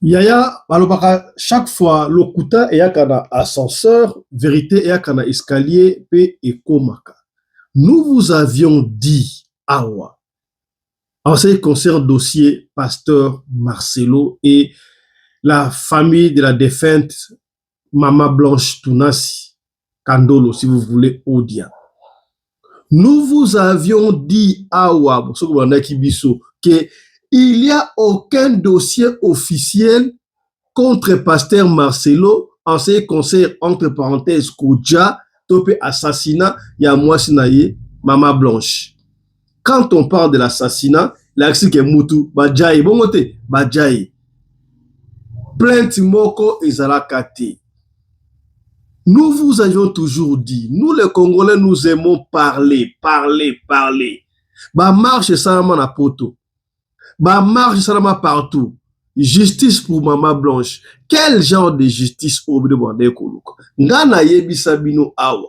Yaya, balobaka chaque fois, lokuta eyakana ascenseur, vérité eyakana escalier, pe ekomaka. Nous vous avions dit, Awa, en ce qui concerne le dossier Pasteur Marcelo et la famille de la défunte Mama Blanche Tunasi, Kandolo, si vous voulez, Odia. Nous vous avions dit, Awa, que il n'y a aucun dossier officiel contre Pasteur Marcelo en ce qui concerne, entre parenthèses, Kodja, topé assassinat, il y a moi sinaye, Mama Blanche. Quand on parle de l'assassinat, l'accès que Moutou, Badjaï, bon côté, Badjaï. Plainte Moko et Zalakate. Nous vous avions toujours dit, nous les Congolais, nous aimons parler, parler, parler. Bah marche ça na poto. Bah marche ça partout. Justice pour Mama Blanche. Quel genre de justice au bout de Bande Koluka? Ngana yebi sabino awa.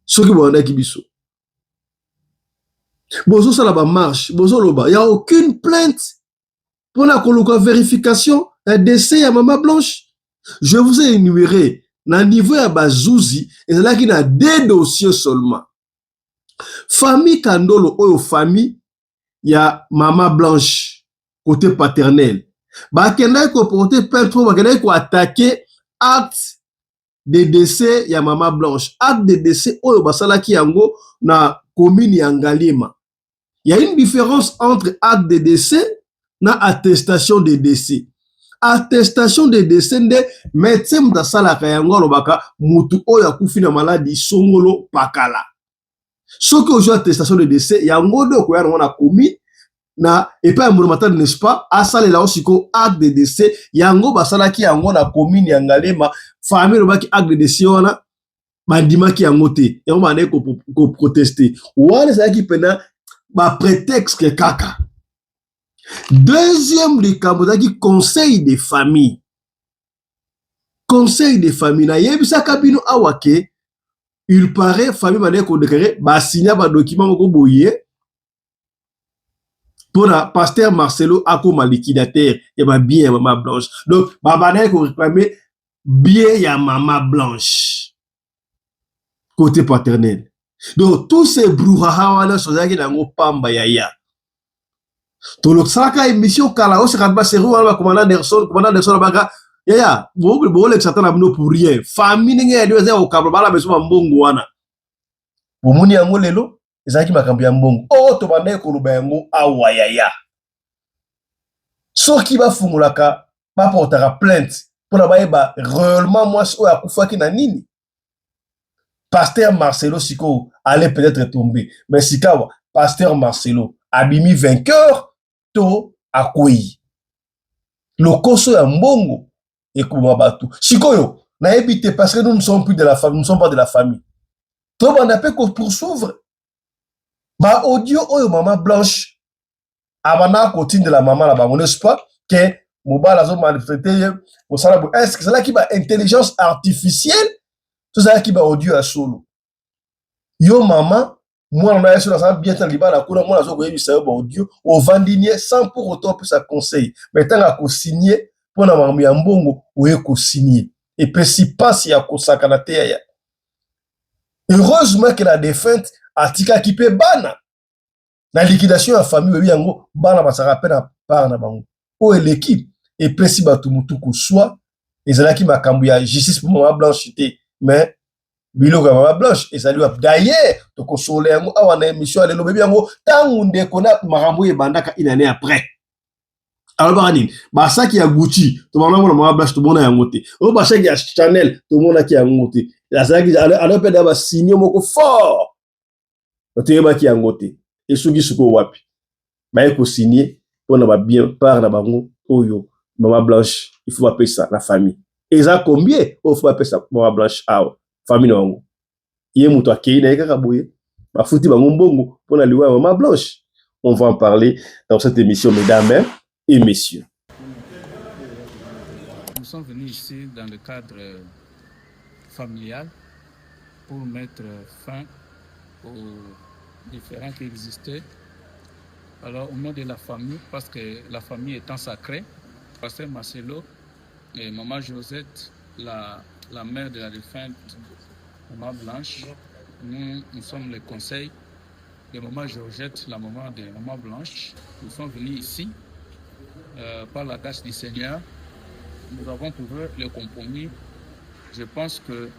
Soki Bande Kibiso. Bozo ça la marche. Bozo loba. Il n'y a aucune plainte pour la Koluka vérification un décès à Mama Blanche. Je vous ai énuméré. Na niveau ya bazouzi, et là qui a deux dossiers seulement. Famille Kandolo oyo famille, il y a Mama Blanche côté paternel. Bakenda ko porter plainte pour bakenda ko attaquer acte de décès ya Mama Blanche. Acte de décès oyo basalaki yango na commune ya Ngalima. Il y a une différence entre acte de décès na attestation de décès. Attestation de décès de médecin mtasalaka yango alobaka mutu oyo akufi na maladie songolo pakala. Soki ojo attestation de décès yango de ko yana na commune na epa ya monomatane n'est-ce pas asalela osiko acte de décès yango basalaki yango na commune ya Ngalema famille lobaki acte de décès wana bandimaki yango te yango bana ko protester wana salaki pena ba prétexte kaka. Deuxième likambo zaki conseil de famille. Conseil de famille na yebisa kabino awake il paraît famille mane ko déclarer ba signer ba document moko boye pour la Pasteur Marcelo akoma liquidateur ya ba bien ya Mama Blanche. Donc ba bana ko réclamer bien ya Mama Blanche côté paternel. Donc tous ces brouhaha wana sozaki nango pamba yaya. Tolo saka émission kala o sekatba seru wana commandant Derson baka yaya bo le satana bino pour rien famille ninge ya diweza o kabla bala beso mbongo wana bomuni yango lelo ezaki makambo ya mbongo o to bande ko luba yango awa yaya soki ba fungulaka ba portera plainte pour ba réellement moi so akufaki na nini. Pasteur Marcelo siko allait peut-être tomber mais sikawa Pasteur Marcelo abimi vainqueur to akui lokoso ya mbongo ekuma batu sikoyo na ebite parce que nous ne sommes plus de la famille, nous ne sommes pas de la famille to bana pe ko poursuivre ba audio oyo Mama Blanche amana ko tinde la maman la bango n'est-ce pas que mobala zo manifester au sala est-ce que c'est là qui ba intelligence artificielle tout ça qui ba audio à solo yo maman moi on a sur la bien tant libala kuna moi zo ko yebisa yo ba audio au vandinier sans pour autant que ça conseille mais tant à ko signer pour na mamu ya mbongo oye ko signer et puis si passe ya ko sakana te ya heureusement que la défunte atika ki pe bana la liquidation ya famille oui yango bana ba saka pe na par na bango o l'équipe et puis si batu mutu ko soit ezalaki makambo ya justice pour Mama Blanche mais biloko ya Mama Blanche ezali d'ailleurs to konsoler yango awa na émission lelo bebi yango tangu ndeko na makambo ebandaka une année après. Alors barani ba saki ya Gucci to mona mona Mama Blanche to mona yango te o ba saki ya Chanel to mona ki yango te la saki alors pe da ba signer moko fort to yeba ki yango te et soki suko wapi ba ko signer pona ba bien par na bango oyo Mama Blanche il faut appeler ça la famille et ça combien il faut appeler ça Mama Blanche awa famille wango yé muto akei na kaka boye ba futi bango mbongo pona liwa Mama Blanche. On va en parler dans cette émission mesdames et messieurs. Nous sommes venus ici dans le cadre familial pour mettre fin aux différends qui existaient. Alors au nom de la famille, parce que la famille étant sacrée, Pasteur Marcelo et maman Josette, la mère de la défunte maman Blanche. Nous sommes les conseils de maman Georgette, la maman de maman Blanche. Nous sommes venus ici par la grâce du Seigneur. Nous avons trouvé le compromis. Je pense que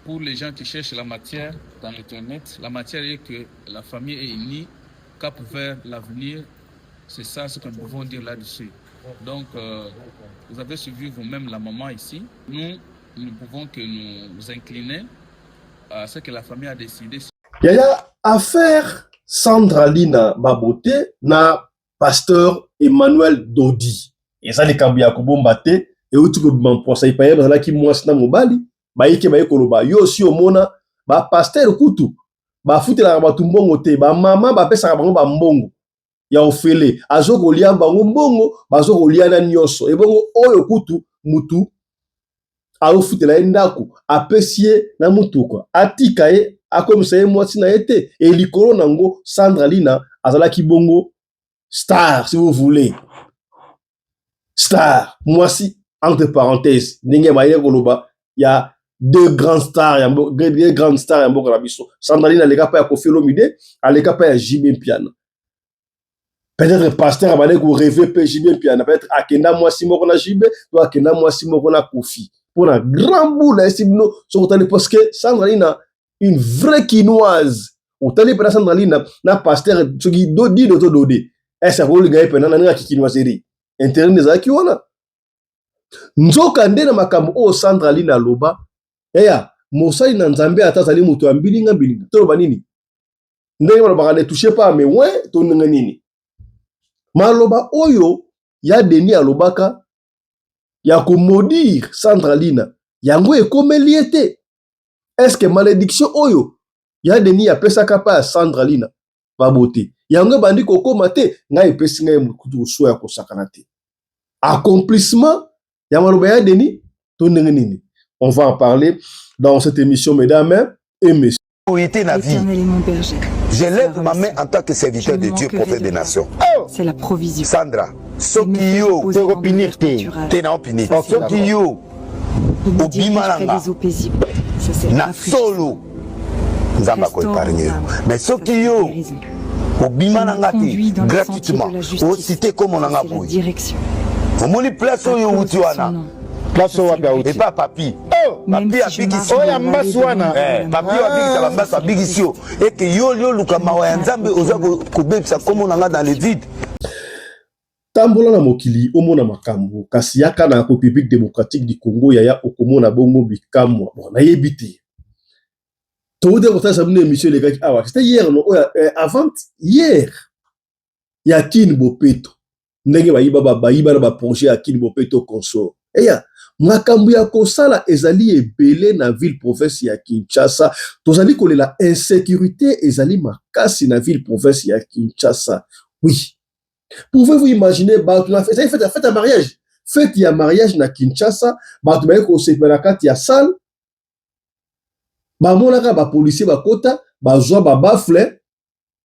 pour les gens qui cherchent la matière dans Internet, la matière est que la famille est unie, cap vers l'avenir. C'est ça ce que nous pouvons dire là-dessus. Donc, vous avez suivi vous-même la maman ici. Nous ne pouvons que nous incliner à ce que la famille a décidé. Il y a affaire Sandra Lina Babote na pasteur Emmanuel Dodi. Et ça, les Kambia Kobombate, et où tu peux m'empoisser, il paye là qui moi na mobali, ba yeke ba yekoloba, yo si omona, ba pasteur kutu, ba fute la batumbongo te, ba mama ba pesa bango ba mbongo. Ya ofele, azo kolia bango mbongo, bazo kolia na nyoso. Et bongo oyo kutu mutu, a fute la endako, apesie na mutu kwa. Atika ye, akomisa mwati na ete, et likolo nango, Sandra Lina, azala ki bongo, star, si vous voulez. Star, moi si, entre parenthèses, il y a deux grandes stars, deux grandes stars, Sandra Lina, les gars, pas à Kofi Olomide, les gars, pas à Jimmy Piana. Peut-être pasteur a ko rêver Jimmy Piana, peut-être Akenda moi si moko na Jimmy, toi Akenda moi si moko na Kofi. Pour un grand bout là, si nous sommes parce que Sandra Lina, une vraie quinoise. Au tali pour Sandra Lina, na pasteur ce qui dodi de dodi. Est-ce que le gars peut na ki quinoiserie? Intérêt des aki wana. Nzoka nde na makambo o Sandra Lina loba. Eya, mosali na Nzambe atazali mutu ambilinga bilinga. To ba nini? Ndenge ba ne toucher pas mais ouais, to ndenge nini? Maloba oyo ya Denis alobaka ya ko maudire Sandra Lina. Yango ekomeli ete. Est-ce que malédiction oyo ya Denis apesaka pa Sandra Lina Babote? Yango bandi kokoma te nga epesi nga mukutu so ya kosakana te. Accomplissement ya maloba ya Denis to ndenge nini? On va en parler dans cette émission, mesdames et messieurs. Je lève ma main en tant que serviteur de Dieu, prophète des nations. C'est la provision. Sandra, Sokiyo, Tenopini, Sokiyo, Obimalanga, na solo, Nzamba ko épargner. Mais Sokiyo, Obimalanga gratuitement, au cité comme on en a pour. Au moni place où Utiwana. Place où et pas papi. Papi a bigisi. Oh ya mbaswana. Papi a bigisi la mbasa bigisio. Et que yo lukama wa nzambe oza ko bebisa comme on a dans le vide. Tambola na mokili omona makambo kasi yaka na République démocratique du Congo yaya okomona bongo bikamwa. Bon na yebite. Tout de suite ça venait monsieur les gars ah c'était hier non avant hier. Ya Kin Bopeto. Ndenge bayiba na projet ya Kin Bopeto consort. Eya makambo ya kosala ezali ebele na ville province ya Kinshasa. Tozali kolela insécurité ezali makasi na ville province ya Kinshasa. Oui. Pouvez-vous imaginer fête à mariage. Fête ya mariage na Kinshasa, batu ba ko sepela kati ya salle. Ba monaka ba policier ba kota, ba zwa ba bafle,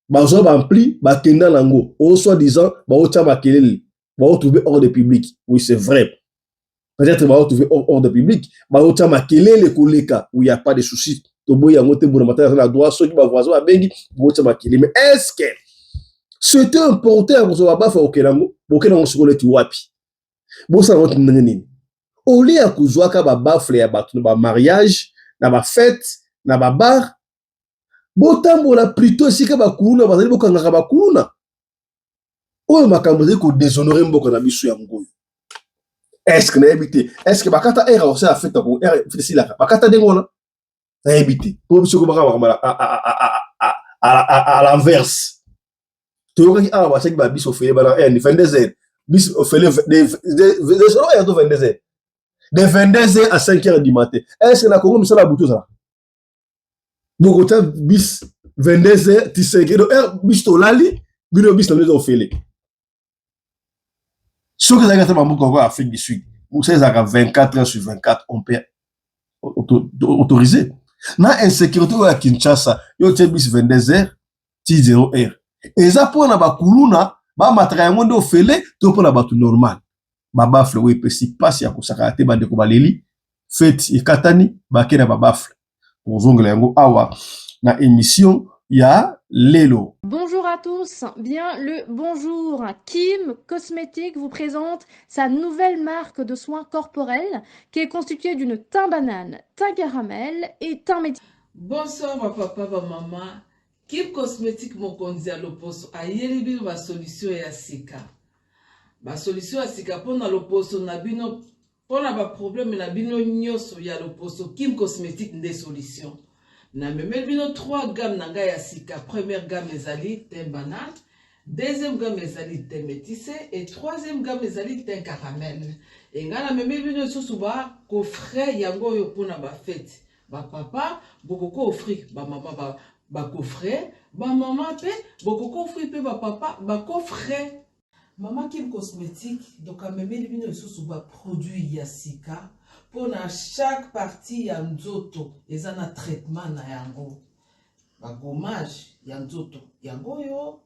ba zwa ba ampli, ba kenda nango. Au soi-disant, ba ocha makelele, ba retrouver hors de public. Oui, c'est vrai. Peut-être va retrouver hors de public, va ocha makelele koleka où il y a pas de soucis. Tobo ya ngote bouna matin na droit ceux qui ba voisin ba bengi, ba ocha makelele. Mais est-ce que c'était important à vous avoir fait au Kérango, pour que l'on se relève wapi. Bon, ça va être nini. Au lieu à Kouzouaka, ba bafle ya ba mariage, na ba fête, na ba bar. Bon, tambo la plutôt si ka ba kuluna, ba zali boka ngaka ba kuluna. Oyo makambo zali ko déshonorer mboka na biso ya ngoyo. Est-ce que na habité? Est-ce que bakata era aussi a fait ko era fait la bakata dengona? Na habité. Pour biso ko baka à l'inverse. Tu aurais ah bah c'est que bah bis au fait bah en 22 heures bis au fait des 22 heures de 22 heures à 5 heures du matin. Est-ce que la Congo ça la boutou ça Bogota bis 22 heures 5 heures bis to lali bino bis na au fait ce que ça gâte mambo Congo Afrique du Sud ou c'est ça 24 heures sur 24 on peut autoriser na insécurité à Kinshasa yo te bis 22 heures 0 heures. Et ça pour na bakuluna ba matériel monde ofele to pour na batu normal. babafle we pesi pasi ya kosaka te bandeko baleli fete ekatani bakena babafle ozongela yango awa na émission ya lelo. Bonjour à tous, bien le bonjour. Kim Cosmétique vous présente sa nouvelle marque de soins corporels qui est constituée d'une thym banane, thym caramel et thym métis. Bonsoir ma papa, ma maman. Kim Cosmétique mokonzi ya loposo ayeli bino ba solution ya sika. Ba solution ya sika pona loposo na bino pona ba problème na bino nyoso ya loposo Kim Cosmétique nde solution. Na memeli bino 3 gammes na ngai ya sika. Première gamme ezali thym banane, deuxième gamme ezali thym métissé et troisième gamme ezali thym caramel. Et nga na memeli bino susu ba coffret yango yo pona ba fête. Ba papa bokoko offrir ba mama ba coffret, ba maman pe bokoko offrir pe ba papa ba coffret. Maman Kim Cosmétique donc a memeli bino susu ba produit ya sika pour na chaque partie ya nzoto eza na traitement na yango. Ba gommage ya nzoto yango yo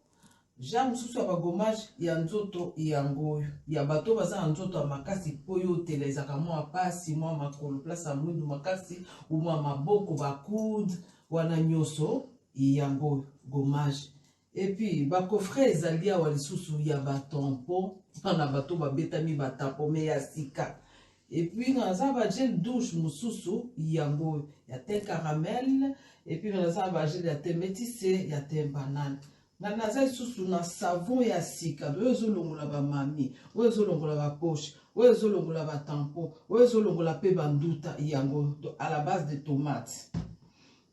Jean mususu ya ba gommage ya nzoto yango ya bato baza na nzoto ya makasi po yo telezaka mwa pasi mwa makolo place ya mwindu makasi ou mwa maboko ba coude wana nyoso yango gommage. Et puis ba coffret ezali ya lisusu ya ba tampon na bato ba betami ba tampon me ya sika. Et puis naza ba gel douche mususu yango ya thym caramel et puis naza ba gel ya thym métissé ya thym banane. Naza susu na savon ya sika oyo longola ba mami oyo longola ba poche oyo longola ba tampon oyo longola pe banduta yango à la base de tomates.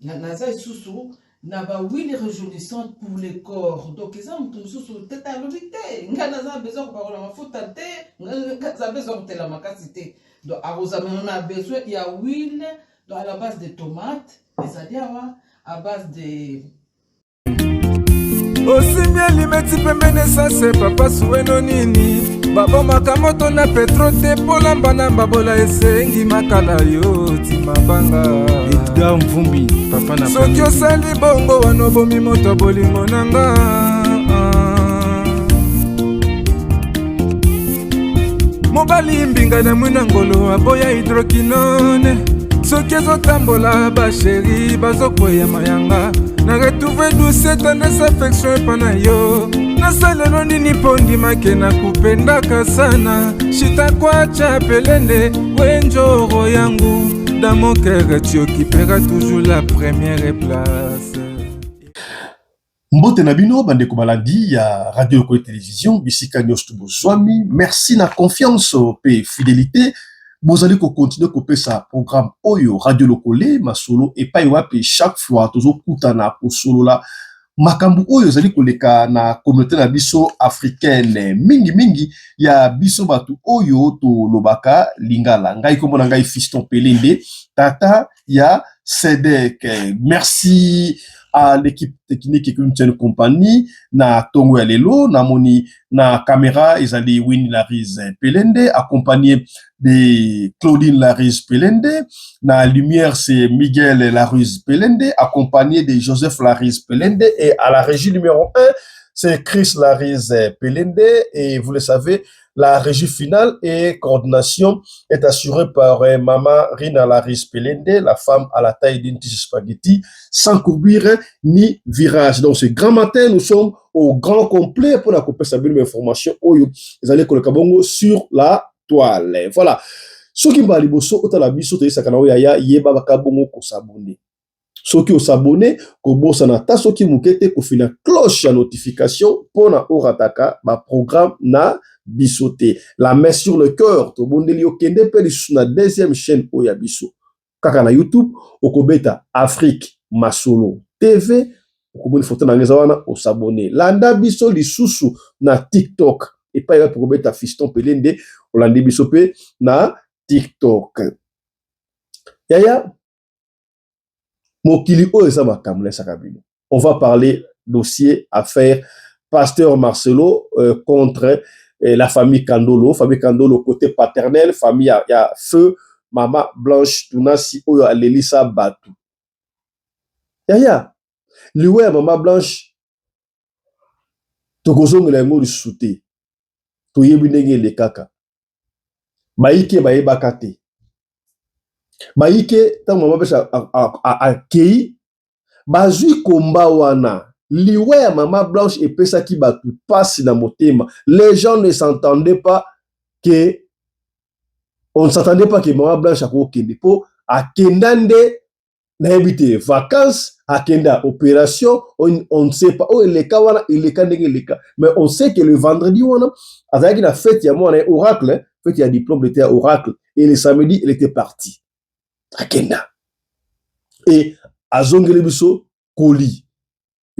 Naza susu na ba huile rajeunissante pour le corps donc exemple susu tête à l'obité nga naza besoin ko parola mafuta te nga za besoin de la makasité donc arrosement na besoin il y a huile à la base de tomates ezali à base de osimia limeti pembene sase papa suweno nini babomaka moto na petro te polamba na babola esengi makala yo timabanga Edgar Mvumbi papa na soki osali bongo wana obomi moto bolingo nanga mobali mbinga na mwina ngolo aboya hydroquinone soki ezotambola basheri bazokwea mayanga na retrouve douce tendresse affection epana yo nasalelo nini pondimake na kupendaka sana shitakwacha pelende wenjoro yangu dans mon cœur tu occuperas toujours la première place. Mbote na bino bandeko balandi ya radio Lokole télévision bisika nyos bozwami merci na confiance pe fidélité bozali ko continuer ko pesa programme oyo radio Lokole masolo epai wapi chaque fois tozo kutana ko solo la makambu oyo zali koleka na communauté na biso africaine mingi ya biso batu oyo to lobaka lingala ngai komona ngai Fiston Pelende tata ya Sedek. Merci à l'équipe technique et une compagnie na Tongo ya lelo na moni na caméra ezali Winnie Larize Pelende accompagné de Claudine Larize Pelende, na lumière c'est Miguel Larize Pelende accompagné de Joseph Larize Pelende et à la régie numéro 1 c'est Chris Larize Pelende et vous le savez la régie finale et coordination est assurée par Maman Rina Larize Pelende, la femme à la taille d'une tige spaghetti, sans courbure ni virage. Donc, ce grand matin, nous sommes au grand complet pour la couper sa belle information. Vous allez collègues sur la toile. Voilà. Ce qui m'a dit, autant la biso, te sakana yaya yeba bakabongo ko s'abonner. Soki o s'abonner, ko bossa na ta soki mukete ko fina cloche à notification pour na orataka ba programme na bisoté. La main sur le cœur, to bondeli okende pe sur la deuxième chaîne oya biso. Kaka na YouTube, okobeta Afrique Masolo TV, okoboni photo na ngeza wana o s'abonner. Landa biso lisusu na TikTok et pas ya okobeta Fiston Pelende, olandi biso pe na TikTok. Yaya Mokili o eza makamule sakabino. On va parler dossier affaire Pasteur Marcelo contre la famille Kandolo côté paternel, famille ya feu Mama Blanche Tunasi oyo alelisa batu. Yaya liwe Mama Blanche tokozongela ngo lisute. Toyebi ndenge le kaka. baike bayebaka te. Baike tant maman pesa a kei bazui komba wana liwa ya Maman Blanche epesa ki batu passe na motema. Les gens ne s'entendaient pas que on ne s'attendait pas que Maman Blanche a kende po akendande na habité vacances akenda opération on ne sait pas oh les kawana les kandenge mais on sait que le vendredi wana avec la fête ya moi oracle fête ya diplôme était à oracle et le samedi il était parti akenda et azongele biso Koli.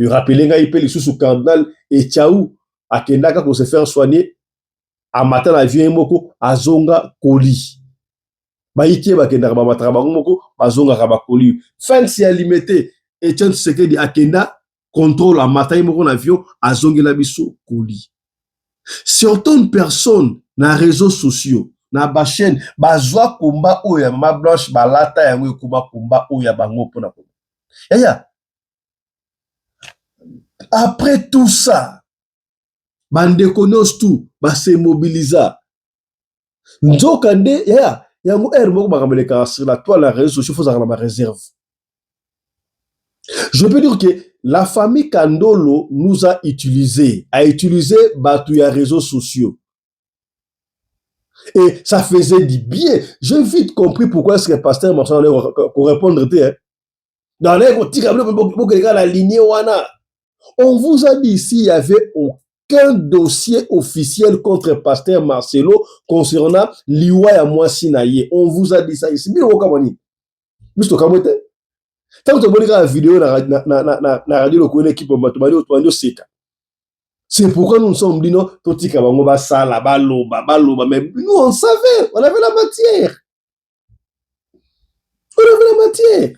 Il rappelait qu'il peut les sous cardinal et Tchaou à Kendaka pour se faire soigner à matin la vie moko azonga Koli. Baïké ba Kendaka ba matraba moko azonga kaba Koli. Fin si limité et tiens ce que dit Akenda contrôle à matin moko avion azonga la biso Koli. Certaines personnes na réseaux sociaux na ba chaîne bazwa komba oya Maman Blanche balata yango komba komba oya bango pona. Yaya après tout ça, bande konos tout, ba se mobilisa. Nzokande, yango moko bakameleka sur la toile la réseau social faut ça ma réserve. Je peux dire que la famille Kandolo nous a utilisé batu ya réseaux sociaux. Et ça faisait du bien. J'ai vite compris pourquoi est-ce que le pasteur m'a répondre dans la lignée wana. On vous a dit ici, il n'y avait aucun dossier officiel contre Pasteur Marcelo concernant Liwa ya Mwasi Naye. On vous a dit ça ici. Bien au Kamani. Juste au Kamani. Tant que tu as la vidéo na radio le connaît qui peut m'atteindre seka. C'est pourquoi nous nous sommes dit non, toti kabango ba sala baloba mais nous on savait, on avait la matière. On avait la matière.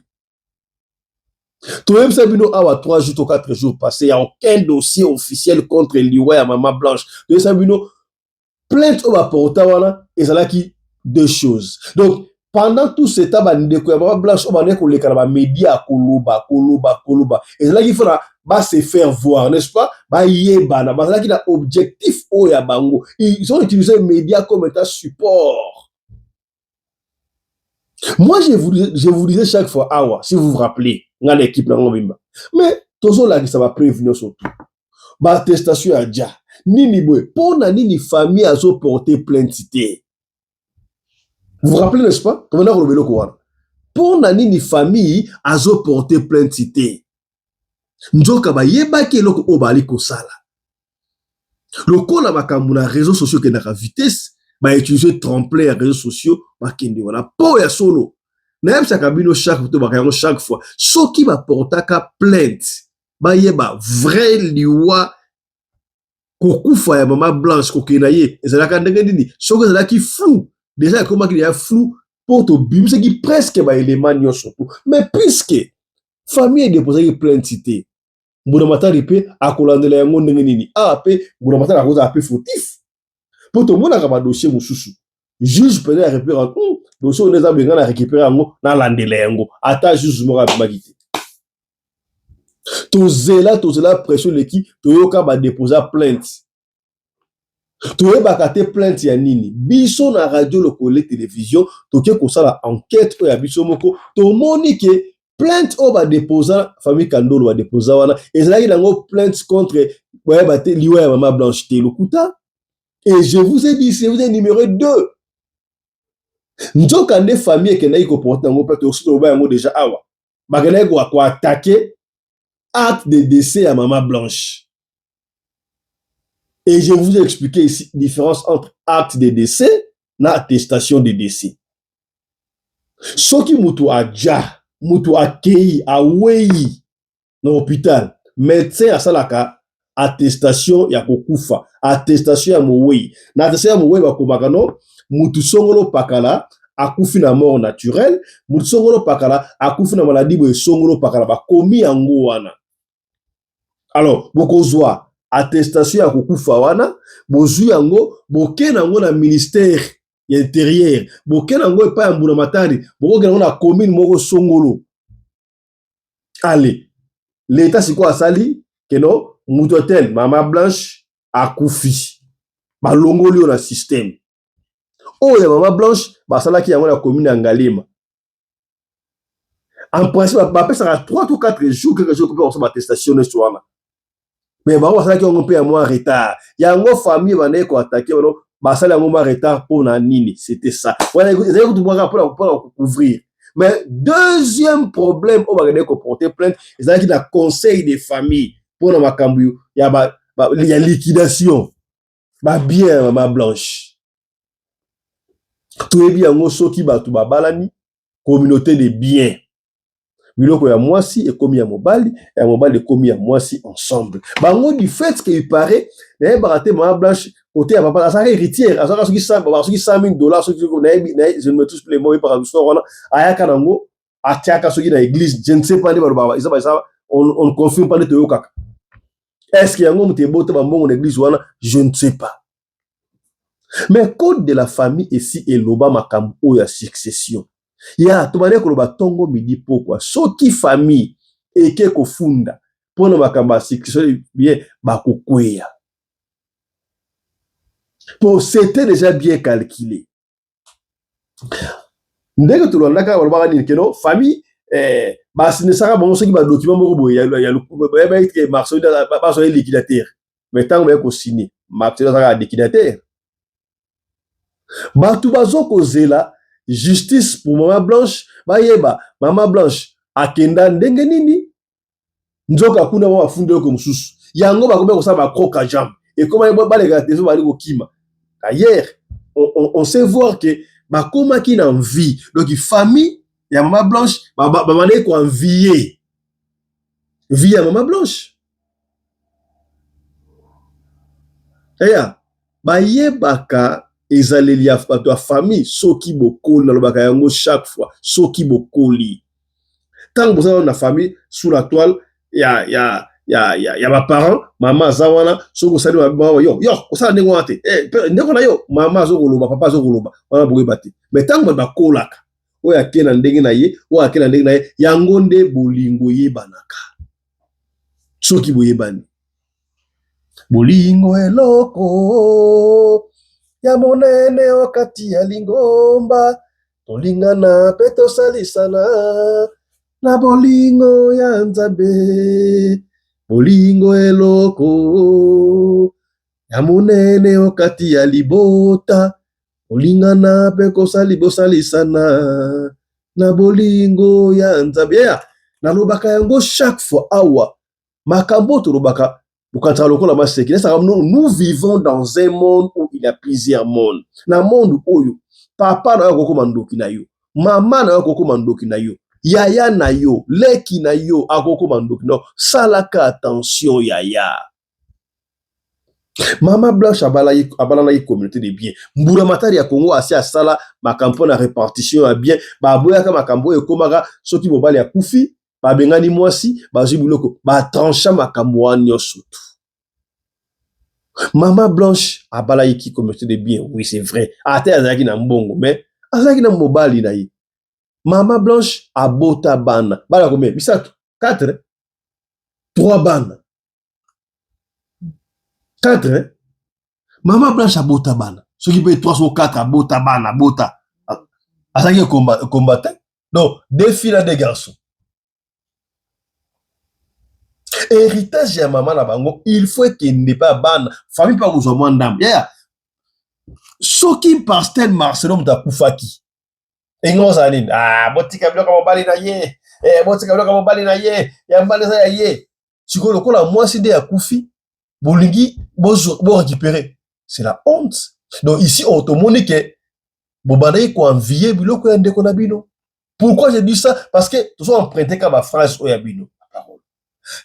Tout le monde sait que à 3 jours ou 4 jours passés, il n'y a aucun dossier officiel contre Liwa et Maman Blanche. Tout le monde plainte au Portawana et ça là qui deux choses. Donc pendant tout ce temps, Maman Blanche on va les médias koloba. Et c'est là qu'il faut se faire voir, n'est-ce pas? Yebana, c'est là qu'il a objectif au yabango. Ils ont utilisé les médias comme état support. Moi, je vous disais chaque fois, si vous vous rappelez, dans l'équipe, mais toujours là, ça va prévenir surtout. Attestation à Dja. Nini boy, pour nani famille a porté plainte. Vous vous rappelez, n'est-ce pas? Comment on a relevé le courant? Pour nani famille a porté plainte. Njoka ba yebaki loko obali kosala. Loko la makambu na réseaux sociaux qui na vitesse. Ba utiliser tremplin les réseaux sociaux ba kende wana po ya solo na yebisa kabino chaque fois so qui va portaka plainte ba yeba vrai liwa kokufa ya Maman Blanche kokena ye ezalaka ndenge nini soko ezalaki flou déjà comment qu'il y a flou pour to bimse qui presque ba élément nyonso tout mais puisque famille déposé plainte cité mbona matari pe akolandela yango ndenge nini pe mbona matari akoza pe fautif. Pour tout le monde, il y a un dossier moussoussou. Juge peut récupérer un dossier, on les a besoin de récupérer un mot dans l'andelengo. Attends, juste me rappeler. Tozela pression l'équipe, Toyoka va déposer plainte. Toyoka va plainte ya nini. Biso na radio locale télévision, toke ko sala enquête o ya biso moko, to monique plainte o va déposer famille Kandolo va déposer wana. Et là il a une plainte contre Liwa ya Maman Blanche te lokuta. Et je vous ai dit, c'est vous êtes numéro 2. Nous avons des familles qui n'ont pas porté un peu déjà awa. Bagana ko attaquer acte de décès à Maman Blanche. Et je vous ai expliqué ici la différence entre acte de décès et attestation de décès. Ce qui mutu adja, mutu akei, awei dans l'hôpital, médecin à salaka attestation ya kokufa, attestation ya mowei. Na attestation ya mowei bakomaka no, mutu songolo pakala akufi na mort naturelle, mutu songolo pakala akufi na maladie boye songolo pakala bakomi yango wana. Alors, bokozwa attestation ya kokufa wana, bozu yango, bokena yango na ministère intérieur, bokena yango epa ya mbuna matari, bokena yango na commune moko songolo. Allez, l'état c'est quoi asali? Keno Moutotel, Maman Blanche, a koufi. Balongoli on a système. Oh, ya Maman Blanche, basala qui a la commune Angalima. En principe, ça a 3 ou 4 jours, quelques jours pour faire attestation de soir. Mais basala qui ont un mois en retard. Il y a une famille qui a attaqué, basala un mois en retard pour la nini. C'était ça. Voilà, vous avez pour couvrir. Mais deuxième problème, on va porter plainte, c'est qu'il y a conseil des familles pour la Macambou. Il y a liquidation. Bien, Maman Blanche. Tout est bien, on so qui bat tout balani, communauté de biens. Biloko ya mwasi et commis à mobali, et mobali et commis à mwasi ensemble. Bango du fait qu'il paraît, il baraté Maman Blanche, côté à papa, ça héritière, à ce qui 100 $, ceux qui je ne me touche plus les mots par l'histoire, à Yakanango, à Tiaka, ceux qui dans l'église, je ne sais pas, on ne confirme pas de Teokaka. Est-ce qu'il y a un homme qui est beau dans l'église, je ne sais pas. Mais code de la famille ici et l'oba makambo ya succession. Ya tumane ko loba tongo midi pourquoi soki famille eke ko funda pona makamba succession bien bakokweya. Pour c'était déjà bien calculé. Ndenge to londaka ba ni keno famille basi ne saka bango soki ba document moko boye ya ba été marché ba so liquidateur. Mais tant ba ko signer marché saka liquidateur. Batu bazoko zela justice pour Maman Blanche bayeba Maman Blanche akenda ndenge nini nzoka kuna wa funde ko mususu yango bakombe ko sa ba kroka jambe et comment ba les gars tezo bali ko kima ailleurs on sait voir que bakoma ki na envie donc famille ya Maman Blanche ba mane ko envier vie ya Maman Blanche eya bayebaka ezaleli ya bato ya famille soki bokoli na lobaka yango chaque fois soki bokoli tant que vous na famille sous la toile ya ba parents maman azawana soko sali ba yo osala ndenge wana te ndeko na yo mama azokoloba papa azokoloba wana boyeba te mais tant que bakolaka oyo akena ndenge na ye oyo akena ndenge na ye yango nde bolingo yebanaka soki boyebani bolingo eloko ya monene wakati ya lingomba tolingana pe tosalisana na bolingo ya Nzambe bolingo eloko ya monene wakati ya libota tolingana pe kosalisana na bolingo ya Nzambe ya na lobaka yango chaque fois awa makambo to lobaka. Nous vivons dans un monde où il y a plusieurs mondes. Dans le monde où papa na koko mandoki na yo, maman na koko mandoki na yo, yaya na yo, leki na yo akoko mandoki na yo. Salaka attention yaya. Maman Blanche abala na communauté de biens. Mbura matari ya Congo asi asala makampo na répartition ya bien. Ba boya ka makambo e komaka soki mobali ya kufi. Ba bengani mwasi bazwi biloko ba trancha makambo wana nyonso. Maman Blanche abala yiki communauté de bien, oui c'est vrai. Ate azaki na mbongo mais azaki na mobali na ye. Maman Blanche abota bana. Bala combien? Bisatu 4 3 bana. 4 Maman Blanche abota bana. Ce qui peut 3 ou 4 abota bana, bota. Azaki combattant. Donc 2 filles et 2 garçons. Héritage ya maman na bango, il faut qu'il n'est pas ban famille pas aux hommes d'âme. Yeah. Soki pastel Marcelo mtakufaki. Engo zanini. Botika bloka mobali na ye. Botika bloka mobali na ye. Ya mbali za ye. Siko lokola mwasi de ya kufi, bolingi bo récupérer. C'est la honte. Donc ici on te montre que bobanayi ko envier biloko ya ndeko na bino. Pourquoi je dis ça? Parce que tout ça emprunté comme ma phrase oya bino.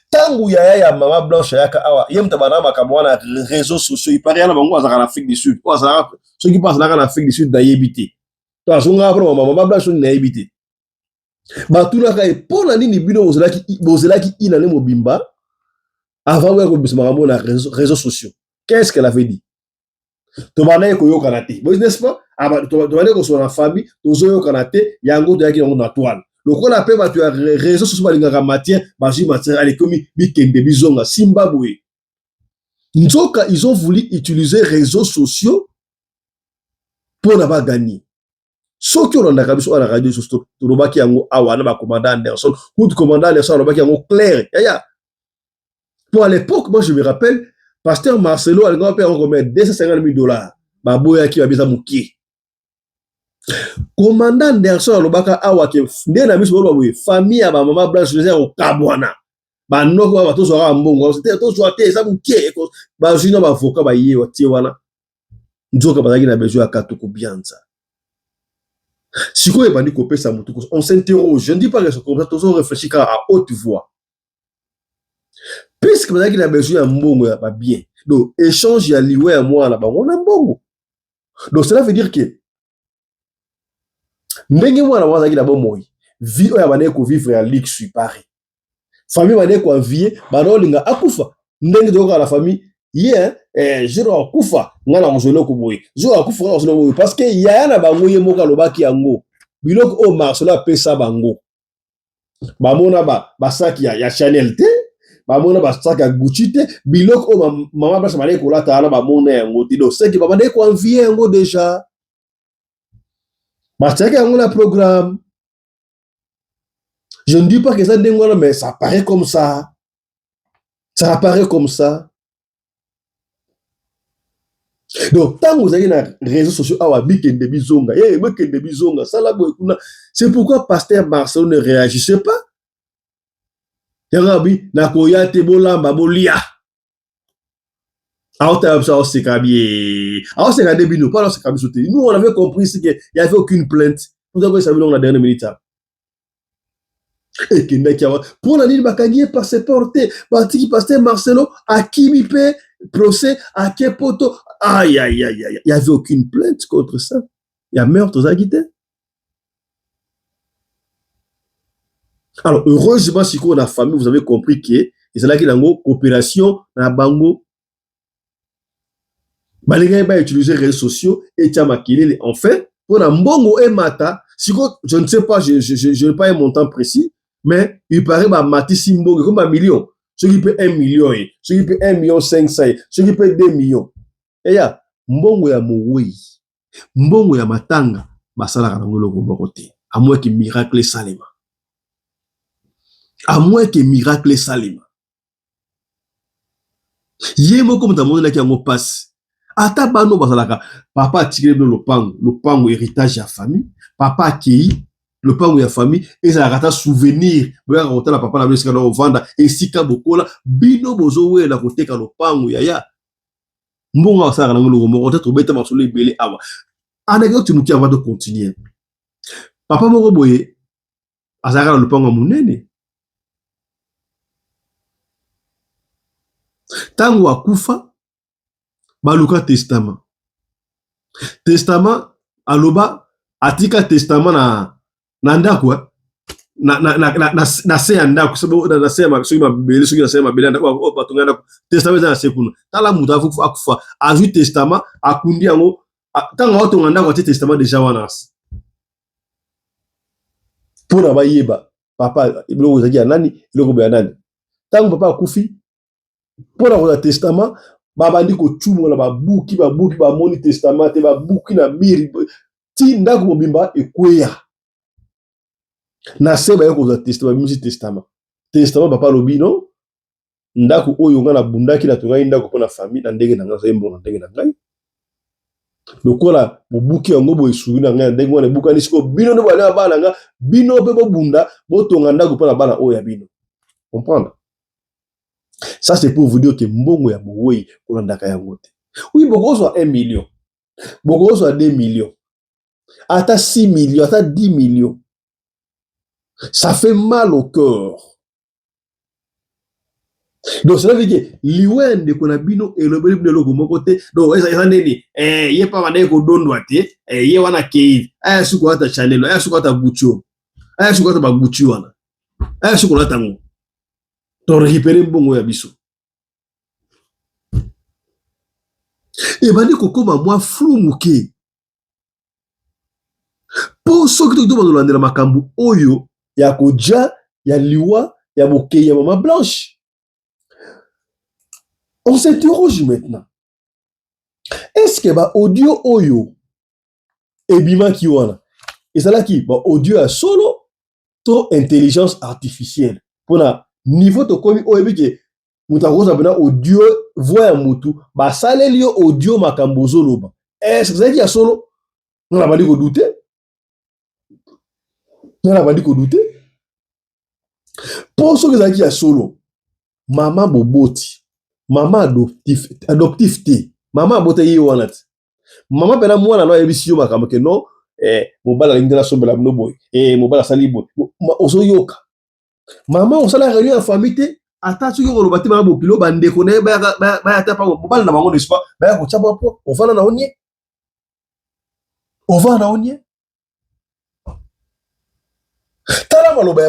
Tangu ya Maman Blanche yaka awa yem tabana makambo na réseaux sociaux il paraît na bango azaka na Afrique du Sud azaka ceux qui passent na Afrique du Sud na yebité to azonga pour Maman Blanche na yebité ba tuna ka epona nini bino bozalaki inane mobimba avant ya ko bisma makambo na réseaux sociaux. Qu'est-ce qu'elle avait dit? To bana ko yoka na te n'est-ce pas? To bana ko so na famille to zo yoka na te yango to yaki yango na toile. Le qu'on appelle tu as réseaux sociaux balingaka matière baji matière allez comme bikende bizonga Zimbabwe. Nzoka ils ont voulu utiliser réseaux sociaux pour na ba gagner. Ce qui on a kabiso à la radio sur Robaki yango awa na ba commandant Anderson, ou commandant Anderson Robaki yango clair. Pour à l'époque, moi je me rappelle, pasteur Marcelo a payé combien $250,000. Ba boya ki ba bisa muki. Commandant Anderson Robaka awa ke ndé na biso ba boye famille ya ba mama Blanche Joseph au Kabwana. Ba noko ba to zora mbongo, c'était to zora te ça muki ba jino ba avocat ba yé wa tie wana. Nzoka bazaki na besoin ya katuku bianza. Si on s'interroge, je ne dis pas que c'est comme ça, on réfléchit à haute voix. Puisque vous avez besoin d'un bon, pas bien. Donc, échange, il y a lié à moi là-bas, on a un bon. Donc, cela veut dire que, n'engagez moi là, vous avez un bon mot. Vie, on a vivre à l'X sur Paris. Famille, on a vie, on a akufa. N'engagez donc à la famille, yeah, je dois akufa. Ngana ngozolo kuboy. Je dois akufa ngozolo kuboy. Parce que y a na bango ye moka lobaki yango. Biloko o Marcelo pesa bango. Ba mona ba saki ya Chanel te. Ba mona ba saki ya Gucci te. Biloko o mama basa mane ko lata ala ba mona yango ti do. C'est que ba de ko envier yango déjà. Ba saki yango la programme. Je ne dis pas que ça dengo mais ça paraît comme ça. Ça apparaît comme ça. Donc, tant que vous avez les réseaux sociaux, c'est pourquoi Pasteur Marcelo ne réagissait pas. Nous, on avait compris qu'il n'y avait aucune plainte. Vous avez savoir la dernière minute. Pour la ligne Bakagui par ses portées, Pasteur Marcelo à qui il paie procès à Kepoto. Aïe, aïe, aïe, aïe. Il n'y avait aucune plainte contre ça. Il y a meurtre aux Aguités. Alors, heureusement, si on a famille, vous avez compris que c'est là qu'il y a une coopération dans la bango. Balinga va utiliser les réseaux sociaux et Tchamakili. Enfin, pour la mbongo et mata, si je ne sais pas, je n'ai pas un montant précis, mais il paraît que Mati Simbo, comme un million. Ceux qui paient 1 million, ceux qui paient 1,5 million, ceux qui paient 2 millions. Et ya, mbongo ya mououi, mbongo ya matanga, basala kanangolo kumbokote. À moins que miracle salima. À moins que miracle salima. Yemo comme ta monde qui a mon passe. Ata bano basalaka, papa a tiré le pango héritage à famille, papa a qui le pango ya famille, et ça a souvenir, boya rota la papa la blesse kana ovanda, et sika bokola, bino bozo we la kote ka le pango ya. Mbonga sa kana ngolo mo rota trobeta masole belé awa. Anecdote muki avant de continuer. Papa moko boye, azaka le pango munene. Tango akufa, baluka testament. Testament, aloba, atika testament na ndako, na se ya ndako, na se ya mabele, soki na se ya mabele, ndako, batonga ndako, testament za na se kuna. Tala muta akufa, azu testament, akundi yango, tango otonga ndako, ati testament deja wana. Pona ba yeba, papa, iloko zaki ya nani, iloko be ya nani. Tango papa akufi, pona ko testament, babandi ko chumo na babuki ba moni testament te babuki na miri ti ndako mobimba ekweya na seba yoko za testament papa lobi no ndako oyo nga na bundaki na tungai ndako pona famille na ndenge na nga za mbona ndenge na ngai lokola bobuki yango bo esuri na ngai ndenge wana bukani siko bino no bana bana nga bino pe bo bunda bo tonga ndako pona bana oyo ya bino comprendre. Ça, c'est pour vous dire que mbongo ya mouoi pour l'andaka ya ngote. Oui, beaucoup soit 1 million. Beaucoup soit 2 millions. Ata 6 millions, ata 10 millions. Ça fait mal au cœur. Donc, cela veut dire, liwen de konabino et le bébé de l'ogo mon côté. Donc, ça n'est yé pas mané ko don doate, yé wana kei, suko ata Chanel, suko ata Gucci, suko ata Gucci wana. Suko ata ngo. Ton récupérer mbongo ya biso. Et bandi kokoma moi flou muke. Pour ceux qui te demandent la makambu oyo ya koja ya liwa ya boke ya maman blanche. On s'interroge maintenant. Est-ce que ba audio oyo ebima ki wana ezalaki ba audio ya solo to intelligence artificielle pona niveau to komi oyebike mutu akoza pena audio voix ya mutu basaleli yo audio makambo ozoloba ezalaki ya solo ngana bandi kodute po soki ezalaki ya solo mama boboti mama adoptif te mama abota ye wana te mama pena mwana no ayebisi yo makambo ke no mobala alingi nasombela bino boye mobala asali boye ozoyoka mama osala réunion ya famille te ata soki okoloba te bana bopilo bandeko na ye baya ta mpa mobala na bango nespa baya kotya mwapo ovanda na onye tala maloba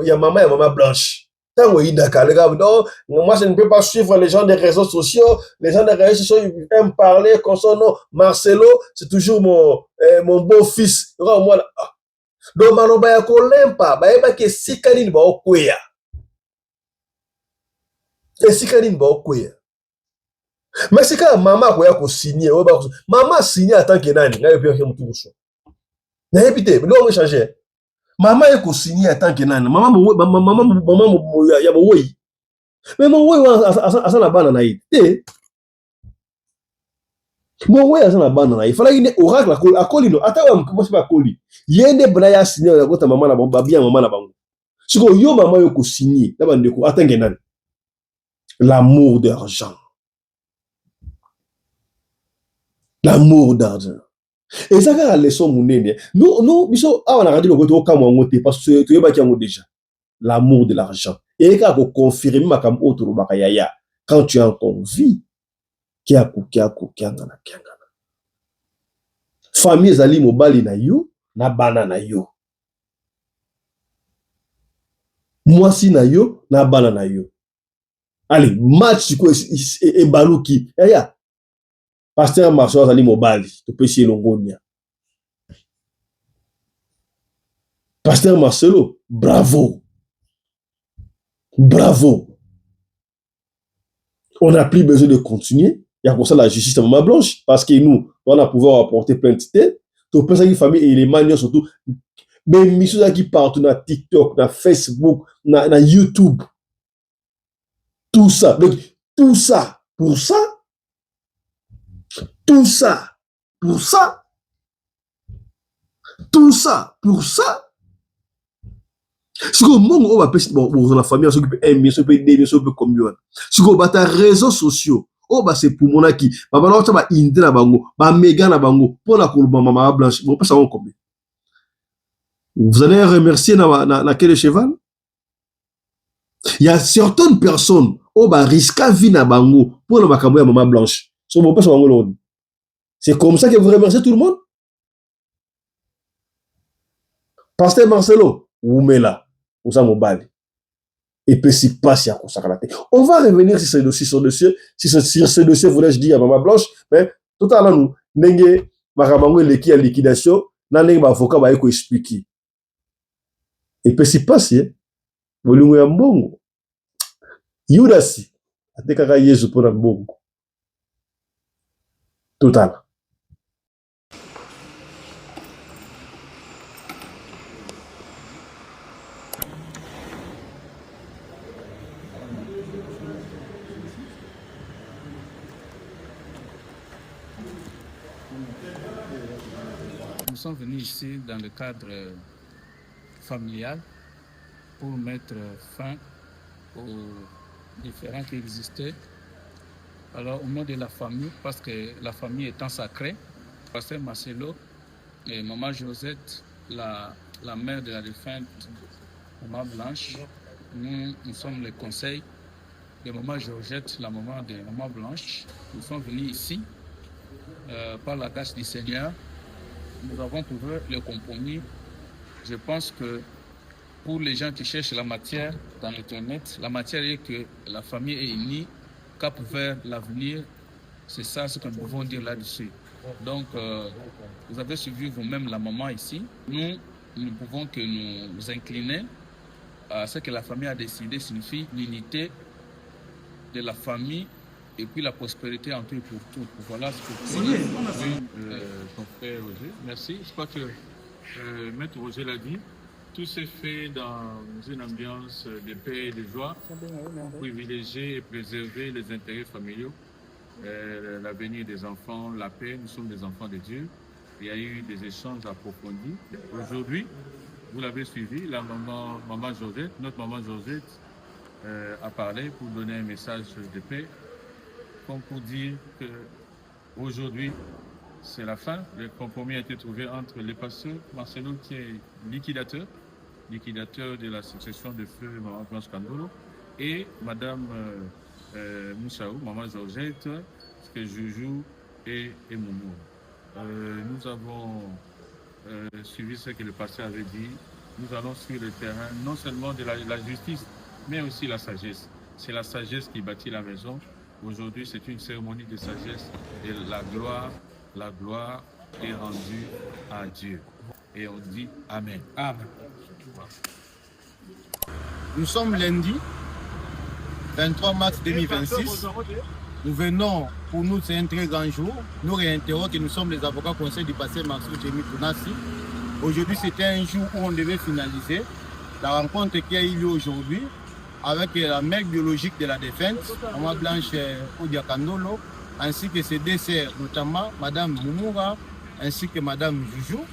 ya mama Blanche. Tant oui, d'accord, les gars, non, moi je ne peux pas suivre les gens des réseaux sociaux. Les gens des réseaux sociaux, ils aiment parler comme ça. Non, Marcelo, c'est toujours mon beau-fils. Moi, là. Donc, maloba ya kolempa, ba ke sikanini ba okweya. Sikanini ba okweya. Mais c'est quand maman koya ko signer, maman signer en tant que nani, na yebi ke mutu so. Na yebi te, non on changer. Maman est co-signé en tant que nana. Maman ya boy. Mais mon boy asa na bana na yi. Mon boy asa na bana na yi. Fala ine oracle akoli no. Ata wa mkosi ba akoli. Yende bana ya signé na kota maman na bango, bien maman na bango. Siko yo maman yo co-signé, na bande ko atenge nani. L'amour d'argent. L'amour d'argent. Et ça a leçon monene. Nous biso on a radio ko kama ngote parce que tu yeba ki ngo déjà l'amour de l'argent. Et ka ko confirmer makam autre baka yaya quand tu es en vie kia ngana. Famille zali mobali na yo na bana na yo. Mwasi na yo na bana na yo. Allez, match ko e baluki. Yaya. Pasteur Marcelo zali mobali, to pesi elongonia. Pasteur Marcelo, bravo. Bravo. On n'a plus besoin de continuer. Il y a pour ça la justice à Maman Blanche, parce que nous, on a pouvoir apporter plainte. To pesi qui famille et les manières surtout. Mais missions qui partout na TikTok, na Facebook, na YouTube. Tout ça. Donc, tout ça. Pour ça. Tout ça pour ça. Tout ça pour ça. Si vous avez la famille, si vous avez si vous combien. Si vous avez des réseaux sociaux, c'est pour mon qui. Baba na ba indi na bango, ba méga na bango pour la kolba Maman Blanche. Vous pas savoir combien. Vous allez remercier na quel cheval. Il y a certaines personnes risquent vie na bango pour la makambo ya Maman Blanche. So vous pas savoir. C'est comme ça que vous remerciez tout le monde. Pasteur Marcelo, vous mettez là, vous avez mobile. Et puis si pas si à consacrer. On va revenir sur ce dossier, sur ce dossier, voulais-je dire à Maman Blanche, mais tout à l'heure nous, n'engé, marabango l'équipe à liquidation, n'engé avocat va expliquer. Et puis si pas si, vous l'ouvrez un bon. Yudasi, à te kaka Yesu pour un bon. Total. Nous sommes venus ici dans le cadre familial pour mettre fin aux différends qui existaient. Alors, au nom de la famille, parce que la famille étant sacrée, Pasteur Marcelo et Maman Josette, la mère de la défunte Maman Blanche, nous sommes les conseils de Maman Georgette, la maman de Maman Blanche. Nous sommes venus ici par la grâce du Seigneur. Nous avons trouvé le compromis. Je pense que pour les gens qui cherchent la matière dans Internet, la matière est que la famille est unie, cap vers l'avenir. C'est ça ce que nous pouvons dire là-dessus. Donc, vous avez suivi vous-même la maman ici. Nous ne pouvons que nous incliner à ce que la famille a décidé, signifie l'unité de la famille et puis la prospérité en tout et pour tout. Voilà ce que ton frère Roger. Merci. Je crois que Maître Roger l'a dit. Tout s'est fait dans une ambiance de paix et de joie pour privilégier et préserver les intérêts familiaux, l'avenir des enfants, la paix. Nous sommes des enfants de Dieu. Il y a eu des échanges approfondis. Aujourd'hui, vous l'avez suivi, la maman Georgette, notre maman Georgette a parlé pour donner un message de paix, comme pour dire qu'aujourd'hui, c'est la fin. Le compromis a été trouvé entre le pasteur Marcelo, qui est liquidateur de la succession de feu Maman Blanche Kandolo, et Madame Moussaou, Maman Georgette, que Joujou et Moumou. Nous avons suivi ce que le pasteur avait dit. Nous allons sur le terrain, non seulement de la justice, mais aussi la sagesse. C'est la sagesse qui bâtit la maison. Aujourd'hui, c'est une cérémonie de sagesse et la gloire est rendue à Dieu. Et on dit Amen. Amen. Nous sommes lundi 23 mars 2026. Nous venons, pour nous c'est un très grand jour. Nous réintérons que nous sommes les avocats conseils du pasteur Marcelo Djemi Tounassi. Aujourd'hui c'était un jour où on devait finaliser la rencontre qui a eu lieu aujourd'hui avec la mère biologique de la défunte, Maman Blanche Odia Kandolo, ainsi que ses deux sœurs, notamment Madame Moumoura, ainsi que Madame Joujou,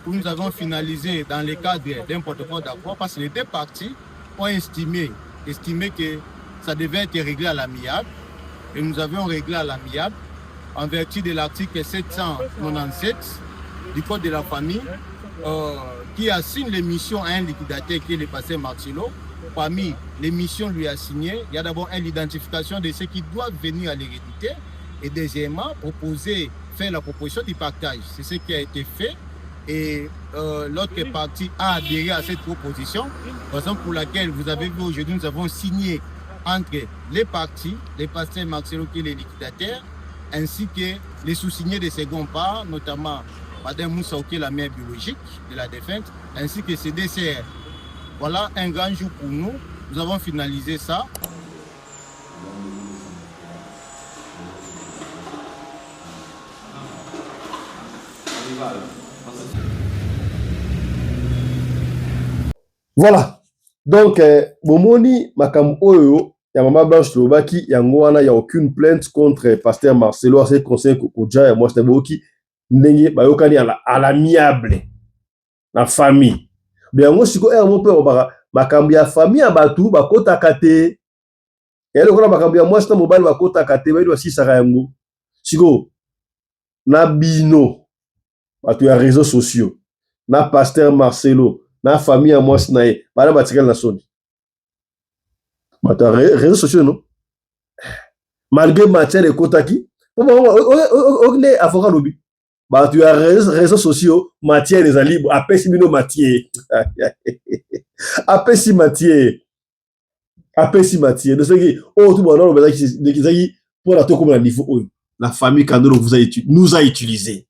où nous avons finalisé dans le cadre d'un protocole d'accord, parce que les deux parties ont estimé que ça devait être réglé à l'amiable, et nous avions réglé à l'amiable en vertu de l'article 797 du Code de la famille, qui assigne les missions à un liquidateur qui est le pasteur Marcelo. Parmi les missions lui assignées, il y a d'abord l'identification de ceux qui doivent venir à l'hérédité, et deuxièmement, faire la proposition du partage. C'est ce qui a été fait, et l'autre partie a adhéré à cette proposition, raison pour laquelle vous avez vu aujourd'hui, nous avons signé entre les parties, les pasteurs Marcelo qui est le liquidateur, ainsi que les sous-signés de second part, notamment Madame Moussaou qui est la mère biologique de la défunte, ainsi que ses deux sœurs. Voilà un grand jour pour nous. Nous avons finalisé ça. Voilà. Donc, Momoni Makam Oyo, il y a Maman Blanche Lobaki, il y a aucune plainte contre Pasteur Marcelo, à ce conseil Kokodja, et moi, c'est Boki, Nengi, Bayokani à l'amiable, la famille. Mais moi, si mon père, Makambi a famille à Batou, Bakota Kate, et le Makambi a moi, c'est un mobile Bakota Kate, mais il doit aussi Sarayango. Siko, na Bino, Batou, il y a réseaux sociaux, na Pasteur Marcelo, na famille à moi, c'est pas la Sony. Réseaux sociaux, non? Malgré matière de Kotaki, on est avocat lobby. Bah, tu as réseaux sociaux, matière des alibres, après si mino matière. Après si matière. De ce qui, oh, tout le monde, pour la comme la niveau, la famille Kandolo nous a utilisé.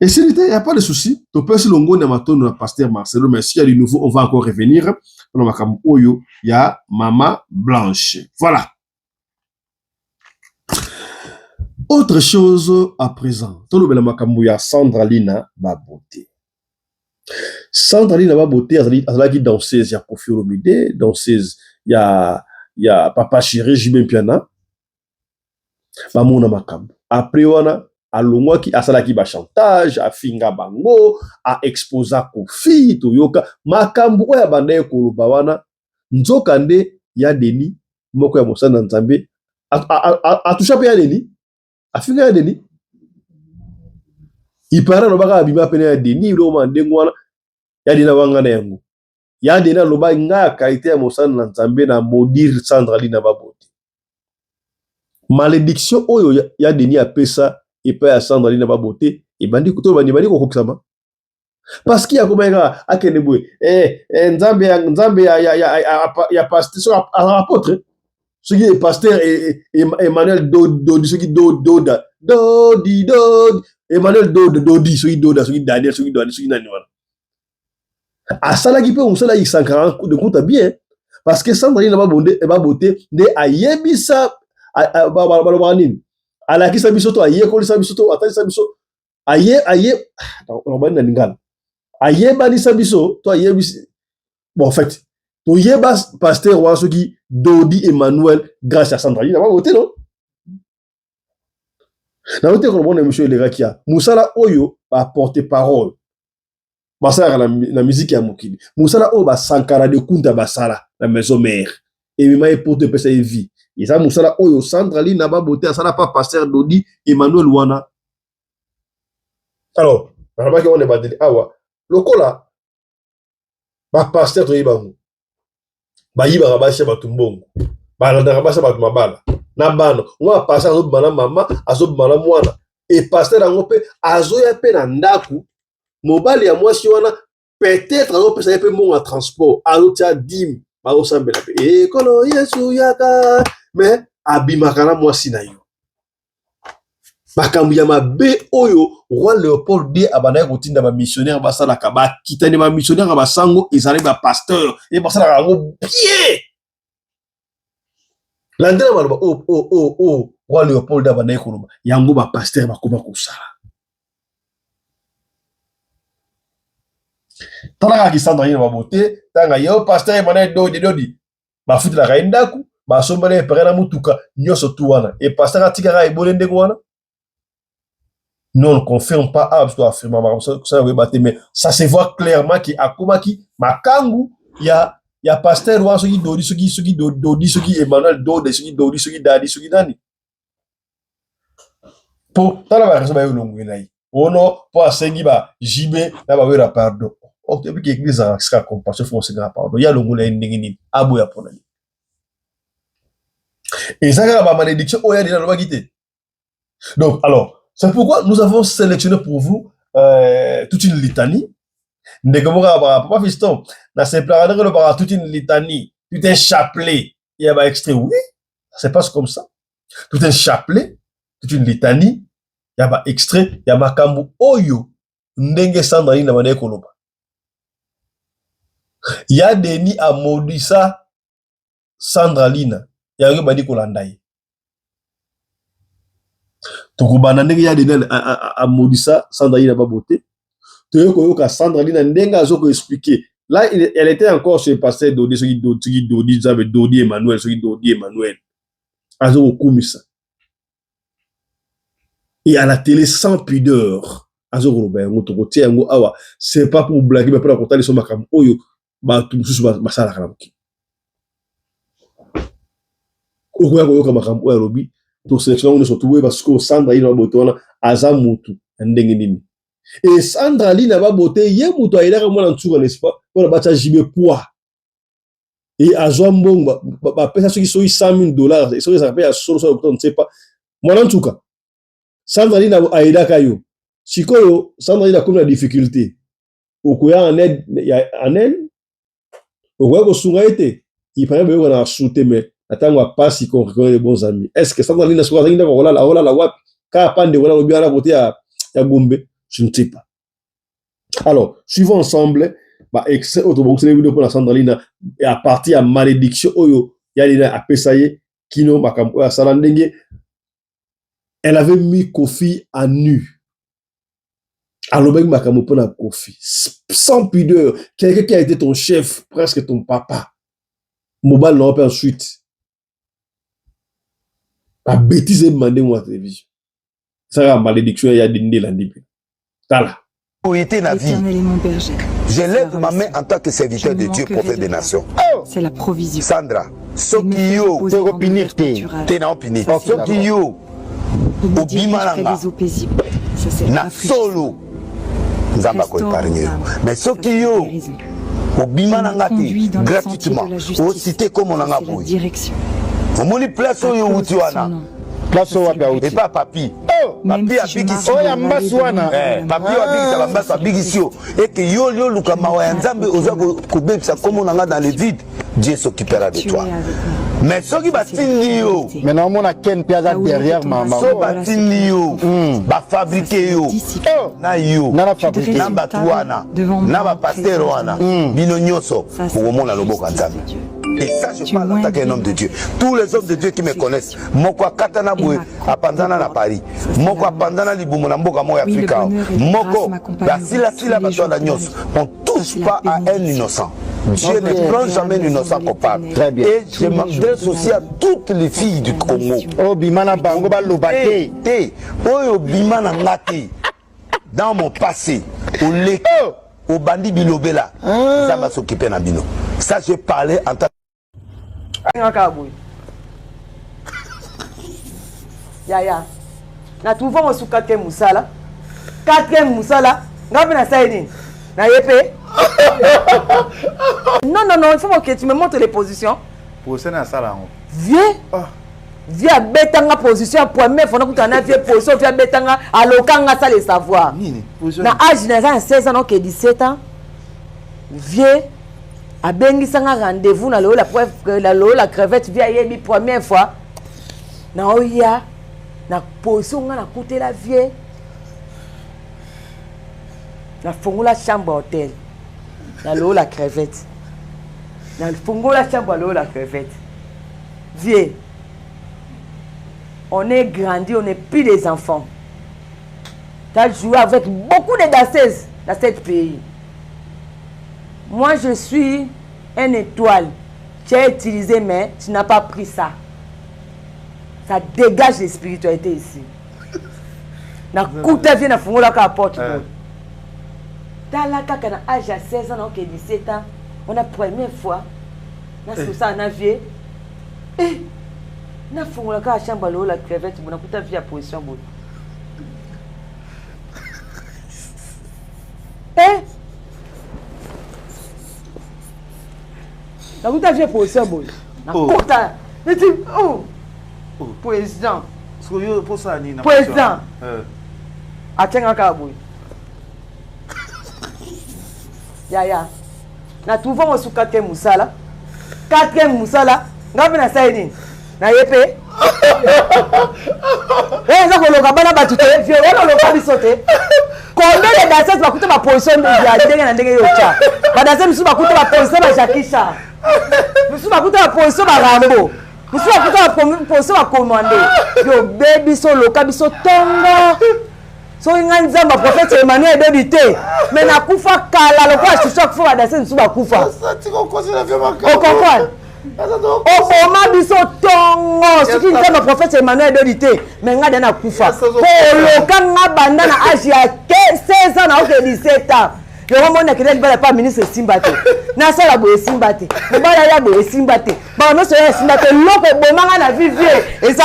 Et il n'y a pas de souci. Tu peux se longo na maton na pasteur Marcelo, mais s'il y a du nouveau, on va encore revenir. Il y a Maman Blanche. Voilà. Autre chose à présent. Il y a Sandra Lina Baboté. Sandra Lina Baboté, elle a dit danseuse, il y a Kofi Olomide, danseuse, il y a Papa Chéri, Jibin Piana. Mamona Makambu. Après, on a alongwa ki asalaki ba chantage, a finga bango, a exposa Kofi, Toyoka, Makambu oya banda koloba wana, nzoka nde ya Deni, moko ya Mosana Nzambe, a toucha pe ya Deni, a finga ya Deni. Ipara no baka abima pene ya Deni, lo mandengo wana, ya Dena wanga na yango. Ya Dena loba nga kaite ya Mosana Nzambe na maudire Sandra Lina Baboté. Malédiction oyo ya Deni a pesa et pas à Sandra Lina Baboté et bandi kuto bandi kokisama parce qu'il y a comme un akenebwe Nzambe ya pasteur apôtre ce qui est pasteur Emmanuel Dodi ce qui Doda Dodi Emmanuel Dodi ce qui Doda ce qui Daniel ce qui Dodi ce qui nani voilà à ça là qui peut on ça là il 140 de compte bien parce que Sandrine va boté de ayebisa balobanini alakisa biso to ayekolisa biso to atalisa biso aye on na lingala ayebanisa biso to ayebisi bon en fait to yeba pasteur Wansoki Dodi Emmanuel grâce à Sandrine va boté non na boté ko bon monsieur le rakia musala oyo ba porter parole basala na musique ya mokili musala oyo ba sankara de kunta basala la maison mère et mima pour te passer vie et ça musala oyo Sandrine na ba boté ça n'a pas pasteur Dodi Emmanuel wana alors on est badeli awa lokola ba pasteur to yibango ba yiba ba cheba tumbongo ba na ba cheba mabala na bano on va passer azo bana mama azo bana mwana et pasteur ango pe azo ya pe na ndaku mobali ya mwasi wana peut-être azo pesa pe mon transport azo tia dim ba osambela pe e kolo Yesu yaka mais abimaka na mwasi na yo makambu ya mabe oyo roi Léopold D abana kotinda ba missionnaire basala ka ba kitani ba missionnaire ba sango ezali ba pasteur et basala rango bien landela baloba roi Léopold abana koloba yango ba pasteur bakoma kusala tala ki Sandrine ba boté tanga yo pasteur abana dodi ba futila ka indaku ba sombele perena mutuka nyoso tuwana et pasteur atika ka ibolende wana. Non, on ne confirme pas parce qu'on affirme mais ça se voit clairement qu'il y a Makangu, il y a pasteur Wansoki Dodi, Soki Dodi, Soki Emmanuel Dodi, Soki Dodi, Soki Dadi, Soki Dani. Pour tant la raison, oh non, pour assengi ba jibe na ba wera pardon. Ok, puis l'église a compassion, faut se pardon. Il y a le moulin ndengini, aboya ponani. Et ça la malédiction, oh ya déjà le bagité. Donc alors c'est pourquoi nous avons sélectionné pour vous toute une litanie. Papa Fiston, dans ces plans, toute une litanie, tout un chapelet. Il y a un extrait, oui, ça se passe comme ça. Tout un chapelet, toute une litanie, il y a un extrait, il y a un kambu oyo, ndenge Sandrine na mane koloba. Il y a des nids à Maudissa Sandrine, il y a un bandi kolandai. Tokubana ndenge ya dena a Maudissa Sandrine na baboté toyoko ka Sandrine ndenge azoko expliquer là elle était encore chez pasteur Dodi soki Dodi zabe Dodi Emmanuel soki Dodi Emmanuel azoko kumisa et à la télé sans pudeur azoko ba ngoto ko tia ngo awa c'est pas pour blaguer mais pour raconter son makam oyo ba tumususu basala kana ki okoya ko yoka makam oyo robi to sélection on surtout parce que Sandrine na botona azamutu ndenge nini et Sandrine na baboté ye mutu aidaka mwana ntsuka n'est-ce pas pour bacha jibe poids et azwambongo ba pesa soki $100,000 et soki ça paye à solo on ne sait pas mwana ntsuka Sandrine aidaka yo sikoyo Sandrine a comme la difficulté okoya en aide okoya ko sunga ete il paraît que on a shooté mais attends pas si qu'on reconnaît les bons amis est-ce que Sandrine na soka zinda ko la wapi ka pande wala obi ala côté ya Gombe je ne sais pas. Alors suivons ensemble ba extrait autobox les vidéos pour la Sandrine et à partir à malédiction oyo yalina apesaye kino makambo ya salandenge elle avait mis Kofi à nu. Alors ben makambo pour la Kofi sans pudeur quelqu'un qui a été ton chef presque ton papa mobile non pas ensuite la bêtise est demandée moi à la télévision. Ça la malédiction il y a des lundi. Voilà. Je lève ma main en tant que serviteur de Dieu, prophète des nations. C'est la provision. Sandra, Sokio, t'es na opini. Sokio, Obimalanga, na solo, Nzamba ko épargner. Mais Sokio, Obimalanga gratuitement, au cité comme on en a besoin. Omoni place oyo utiwana. Place oyo wapi et pas papi. Papi a bigisi. Oya mbaswana. Papi a bigisi la mbasa bigisio et que yo luka mawa ya Nzambe oza ko bebisa comme on a dans le vide. Dieu s'occupera de toi. Mais ceux qui batini yo. Maintenant on a Ken Piazza derrière maman. So batini yo. Ba fabriquer yo. Na yo. Na fabriquer. Na batuana. Na ba pasteur wana. Bino nyoso. Pour mona loboko Nzambe. Et ça, je parle en tant qu'un homme de Dieu. Tous les hommes de Dieu qui me connaissent, Moko Katana Boué, à Pandana na Paris, Moko Pandana Libumona Mboka Moya Afrika, Moko, Sila Batola Nyos, on ne touche pas à un innocent. Dieu ne prend jamais un innocent coupable. Très bien. Et je m'adresse aussi à toutes les filles du Congo. Oh, Bimana Bango Balobate. Oh, Bimana Ngati. Dans mon passé, au Leko, au Bandi Bilobela, ça va s'occuper na bino. Ça, je parlais en tant Yaya. Na trouvé mon sous 4e Moussala. 4e Moussala. Ngapi na saini. Na yepe. Non, il faut que tu me montres les positions. Pour ça, na sala. Viens. Viens betanga position première fois que tu as vieux position viens betanga alokanga ça le savoir. Na âge na 16 ans que 17 ans. Viens a bengi sanga rendez-vous na la crevette via yebi première fois. Na oya na position na côté la vie. Na fongola chambre hôtel. Na la crevette. Na fongola chambre la crevette. Viens. On est grandi, on n'est plus des enfants. Tu as joué avec beaucoup de danseuses dans ce pays. Moi, je suis une étoile. Tu as utilisé, mais tu n'as pas pris ça. Ça dégage les spiritualités ici. Na kuta vient na fungola ka porte. Dans la kaka na âge à 16 ans, ok 17 ans, on a première fois na sous ça na vie. Na fungola ka chambre la crevette bona kuta via position bon. Na kuta via position bon. Na kuta. Mais tu président. Soyo pour ça ni na. Président. Atenga ka bon. Ya. Na trouvé mon sous 4e Moussala. 4e Moussala. Ngapi na saini. Na yepe. Ça koloka bana batute vieux on loka bisote. Combien de danseuses bakuta ba position ya ndenge na ndenge yo cha. Ba danseuses musu bakuta ba position ba Jakisha. Musu bakuta ba position ba Rambo. Musu bakuta ba position ba Commandé. Yo baby so loka biso tongo. So nganzamba prophète Emmanuel Debité. Mais na kufa kala lokwa chaque fois ba danseuses musu bakufa. Ça tu comprends la vie ma. On comprend. Au moment biso tongo ce qui dit le prophète Emmanuel Dodité mais nga dana kufa pour le kanga banda na âge ya 16 ans na 17 ans yo mona que bala pas ministre Simbate na sala boye Simbate bala ya boye Simbate ba no so ya Simbate loko bomanga na vivie et ça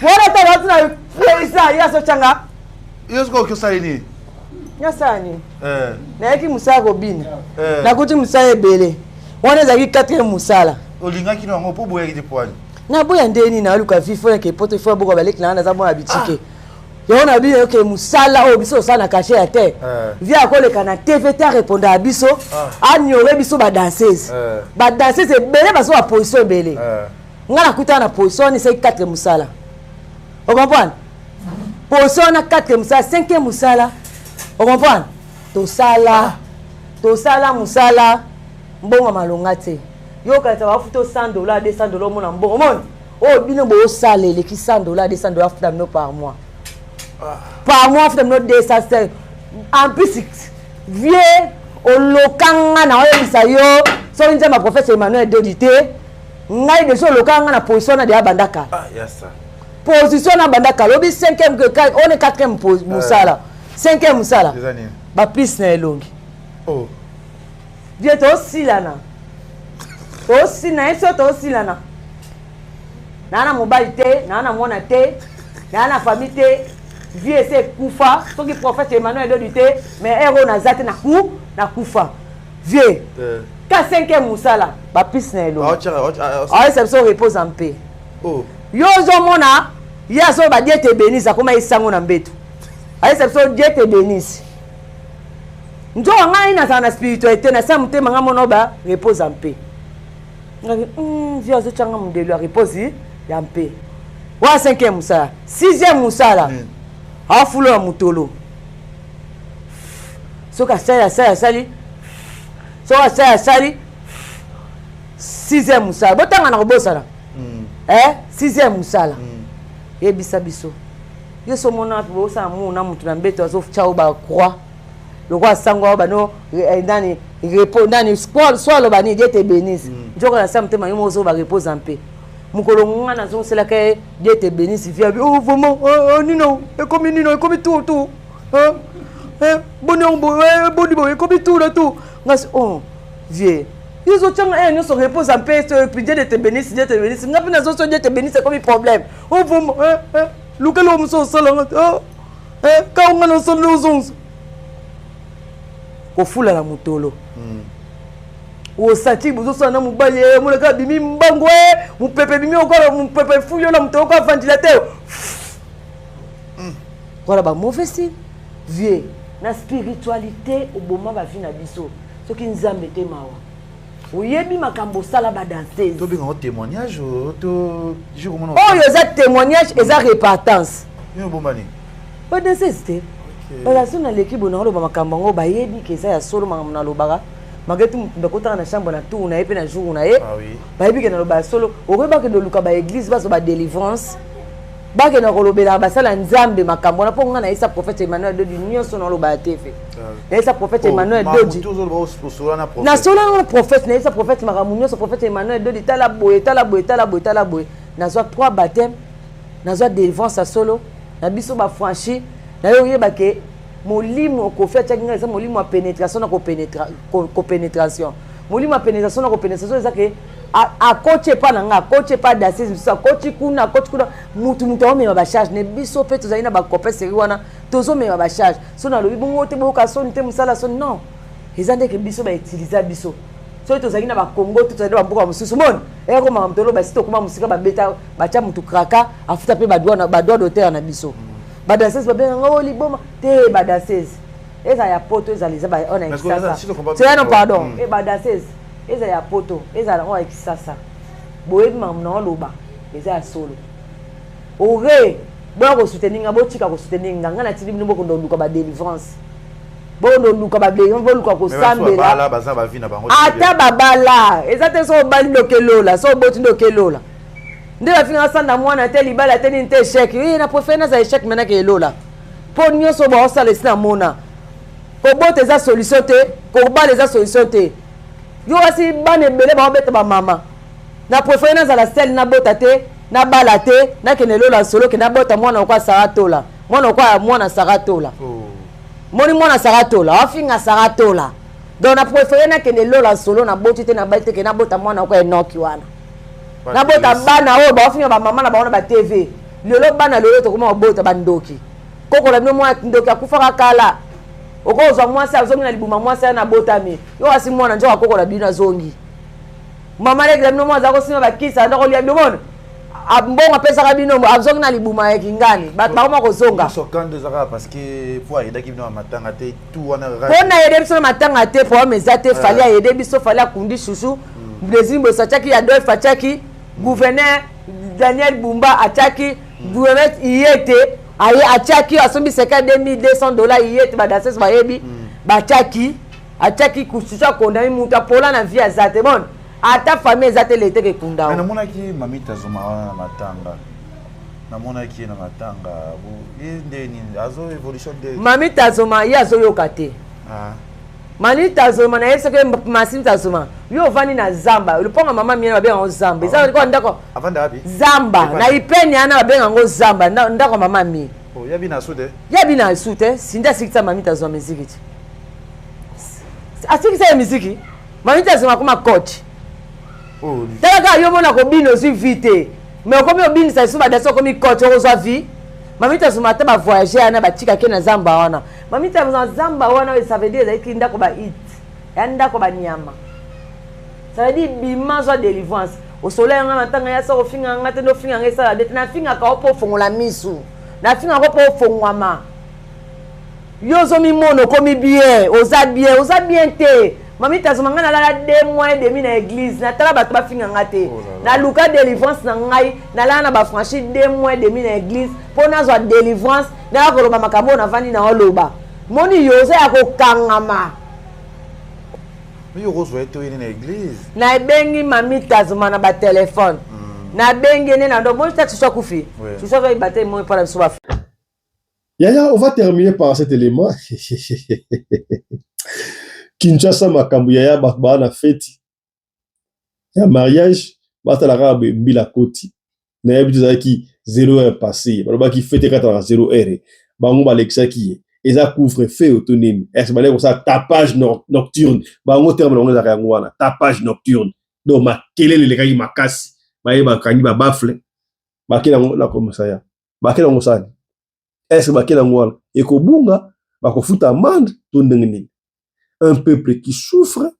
voilà ta va na ça ya so changa yo ko ko saini Nyasani. Na yaki musala kobina. Na kuti musala ebele. Wana zaki 4e musala. Olinga kino ngo po boya ki poani. Na boya ndeni na luka vifo ya ke poto fo boko baleki na za bona bitike. Yo na bi ke musala o biso sala na cacher ya terre. Via ko le kana TVT répondre à biso. Agnore biso ba danseuse. Ba danseuse ebele baso ba position ebele. Ngana kuta na position ni c'est 4e musala. On comprend? Position na 4e musala, 5e musala. On comprend? Tosala musala mbongo malonga te. Yo ka ta wafuto $100, $200 mona mbongo mon. Oh bino bo sale le ki $100, $200 futa no par mois. Par mois futa no 200. En plus vieux au lokanga na oyebisa yo so nje ma professeur Emmanuel Dodité ngai de so lokanga na position na de bandaka. Yes sir. Position na bandaka lobi 5e que on est 4e musala. 5e musala. Ba plus na elongi. Oh. Viens to silana. To sina eso to silana. Na mobile te, na mona te, na famille te. Vieux c'est kufa, so ki prophète Emmanuel Dodité, mais héros na zate na kufa. Vieux. Ka 5e musala, ba plus na elongi. Ah, c'est ça repose en paix. Oh. Yo zo mona, ya so ba Dieu te bénisse akoma isango na mbetu. Aïe, c'est ça, Dieu te bénisse. Nous avons une spiritualité, nous avons une repose en paix. Nous avons une repose en paix. 5e Moussala. 6e Moussala. A foulé un moutolo. Ce que ça, so asali 6e musala botanga na kobosala 6e musala yebisa biso yeso mona bosa mona mutu na mbeto azo chao ba croix lokwa sango ba no ndani repos ndani soit lo bani Dieu te bénisse njoko na samte ma yomo zo ba repose en paix mukolo ngana zo sela ke Dieu te bénisse via oh vraiment nino e comme tout boni comme tout là tout ngas oh vieux ils ont nous se repose en paix Dieu te bénisse ngapi na zo Dieu te bénisse comme problème oh vraiment lukelo muso sala ka ngana so lozonzo ko fula la mutolo o sati buzo sana mubaye muleka bimi mbangwe mupepe bimi okolo mupepe fuyo na mutoko ka ventilateur voilà ba mauvais signe vieux na spiritualité oboma ba vie na biso soki nzambe te mawa oyebi makambo sala ba danseuse to binga témoignage to jour mono oh yo za témoignage et za repentance yo bombani ba danseuse te bala sona l'équipe na lo ba makambo ngo ba yebi ke za ya solo na lobaka magetu ndakota na chambre na tout na yepe na jour na ye ah oui ba yebi ke na lo ba solo okoba ke ndoluka ba église ba so ba délivrance ba ke na kolobela ba sala nzambe makambo na ponga na isa prophète Emmanuel de l'union son lo ba tefe na isa prophète Emmanuel de na sola na prophète na isa prophète makamunyo so prophète Emmanuel de tala boye na zo 3 baptêmes na zo délivrance à solo na biso ba franchi na yo yeba ke molimo ko fait tchakinga ça molimo a pénétration na ko pénétration molimo a pénétration na ko pénétration ça ke a coacher pas nanga coacher pas d'assise ça coacher kuna mutu o me ba charge ne biso pe to zaina ba copain seri wana tozo me ba charge so na lobi bongo te boka so nte musala so non ezande ke biso ba utiliser biso so to zaina ba Congo to zaina ba mboka mususu mon e ko ma mtolo ba sito kuma musika ba beta ba cha mutu kraka afuta pe ba doigt d'auteur na biso ba danseuse ba benga ngo liboma te ba danseuse eza ya poto eza les ba on a ça c'est non pardon e ba danseuse eza ya poto eza na oya kisasa boyebi mamu na oloba eza ya solo ore boya kosuteninga botika kosuteninga nga na tili bino bokondo luka ba délivrance bondo luka ba délivrance boluka kosambela ata babala eza te so bali ndokelola so boti ndokelola nde bafinga sanda mwana te libala te nini te échec na préféré na za échec mena ke elola po nyonso baosala esi na mona kobota eza solution te kobala eza solution te yo asi bane bele ba obeta ba mama na préféré na za la sel na bota te na bala te na kenelo la solo ke na bota mwana kwa saratola mwana saratola moni mwana saratola afinga saratola donc na préféré na kenelo la solo na boti te na baite ke na bota mwana kwa enoki wana na bota bana o ba afinga ba mama na ba ona ba TV lelo bana lelo to kuma bota bandoki koko la mwa ndoki akufaka kala okozwa mwasi azomi na libuma mwasi na botami yo asi mwana njo akoko la bina zongi mama le gramno mwa zako sima bakisa ndako lia bimona abonga pesa ka bino abzongi na libuma ya kingani ba koma kozonga so quand de zaka parce que pour aider ki bino matanga te tout wana pona aider biso matanga te pour mezate fali aider biso fali akundi chouchou Brésil bo sachaki ya Adolphe Achaki gouverneur Daniel Bumba Achaki gouverneur Iete aye achaki asombi seka $2200 yete ba danseuse ba yebi ba achaki kushusha konda muta pola na vie azate bon ata famille azate lete ke kunda na mona ki mamita zoma na matanga na mona ki na matanga bu ndeni azo evolution de mamita zoma yazo yokate Manita zoma na yese ke masinta zoma yo vani na zamba luponga mama miena babenga ngo zamba eza ko ndako avanda wapi zamba na ipeni ana babenga ngo zamba ndako mama mi oh yabi na sute sinda sikita mamita zoma muziki asikisa muziki mamita zoma kuma coach oh tala yo mona ko bino si vite mais ko mi obini sa suba daso ko mi coach ko zo vie mamita zoma ta ba voyager ana ba tika ke na zamba wana mamita zamba wana ça veut dire que ndako ba hit ya ndako ba nyama ça veut dire bimanzo délivrance au soleil nga matanga ya so finga nga te no finga nga sala det na finga ka opo fongola misu na finga ko po fongwama yo zo mi mono komi bien oza bien te mamita zoma nga na la 2 mois et demi na église na tala bato ba finga nga te na luka délivrance na ngai na la na ba franchi 2 mois et demi na église pona zo délivrance na ko loba makambo na vandi na oloba moni yoza ya ko kangama Mais il y a une église. Na bengi mamita zuma na ba téléphone. Na bengi ne na ndo bon tu sois koufi. Tu sois va battre moi par so ba. Yaya, on va terminer par cet élément. Kinshasa makambu yaya ba na fête. Ya mariage, ba ta la rabe mbila koti. Na yebi zaki 0 heure passé. Ba ki fête 4 0 heure. Ba ngo ba lexa ki et ça couvre-feu autonome. Est-ce que comme ça tapage nocturne. Ba ngo terme ngo za yango wana, tapage nocturne. Donc ma kelele le kai makasi. Ba yeba kanyi ba bafle. Ba kela ngo la comme ça ya. Ba kela ngo ça. Est-ce que ba kela ngo wana et ko bunga ba ko futa amende to ndengeni. Un peuple qui souffre.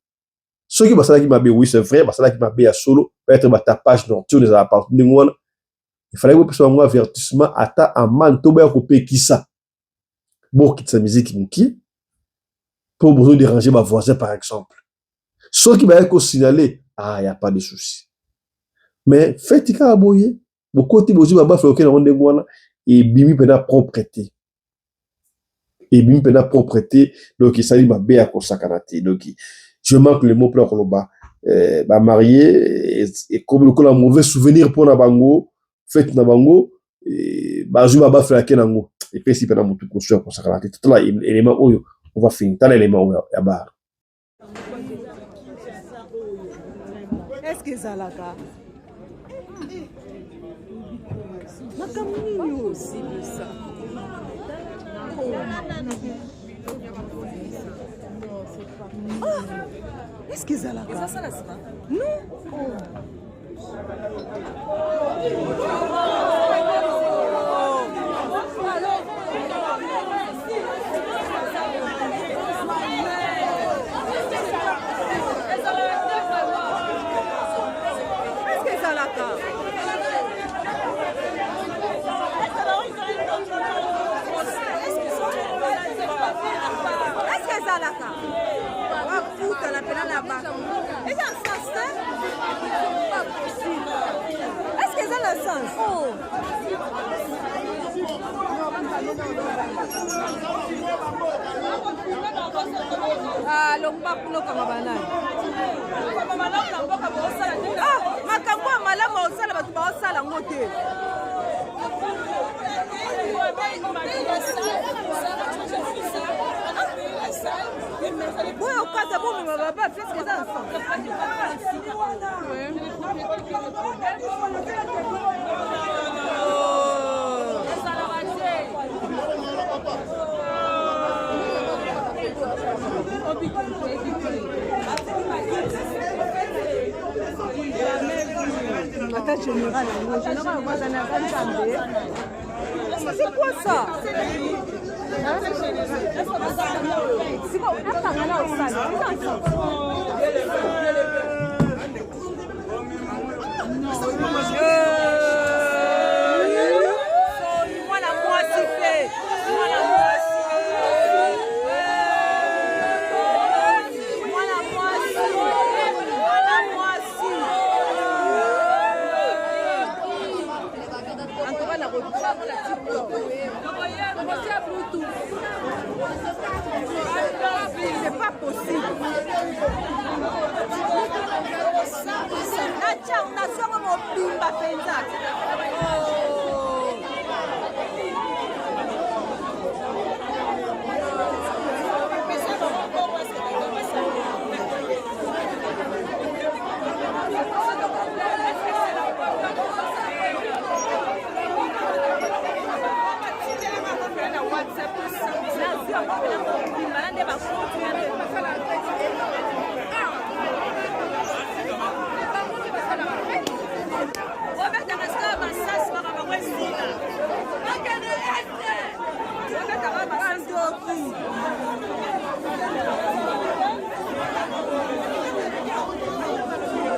Ceux qui basala qui m'a oui c'est vrai, basala qui m'a à solo, peut-être ba tapage nocturne za appartenir ngo wana. Il fallait que personne un avertissement ata amende to ba ko pe kisa. Bon, quitte sa musique pour besoin de déranger ma voisin par exemple. Ceux qui va signaler, il n'y a pas de souci. Mais faites qu'il y a un boyer, mon côté besoin de faire aucun rendez-vous et bimi pena propreté. Et bimi pena propreté, donc il s'agit ma béa consacanate. Donc je manque le mot pour koloba. Ba marié et comme le mauvais souvenir pour na bango, faites na bango et ba juma ba faire kenango. Et puis si pendant mon tout construire pour ça tout là élément on va finir dans l'élément ya bar. Est-ce que ça la ka makamuni aussi de ça. Est-ce que ça la ka non. Est-ce que ça a le sens? Ah, l'homme pas pour le banane. Ah, ma cambo malama au sala batu ba sala ngote. Oui, au cas où on va pas faire ce que ça. C'est quoi ça? C'est quoi? C'est pas possible.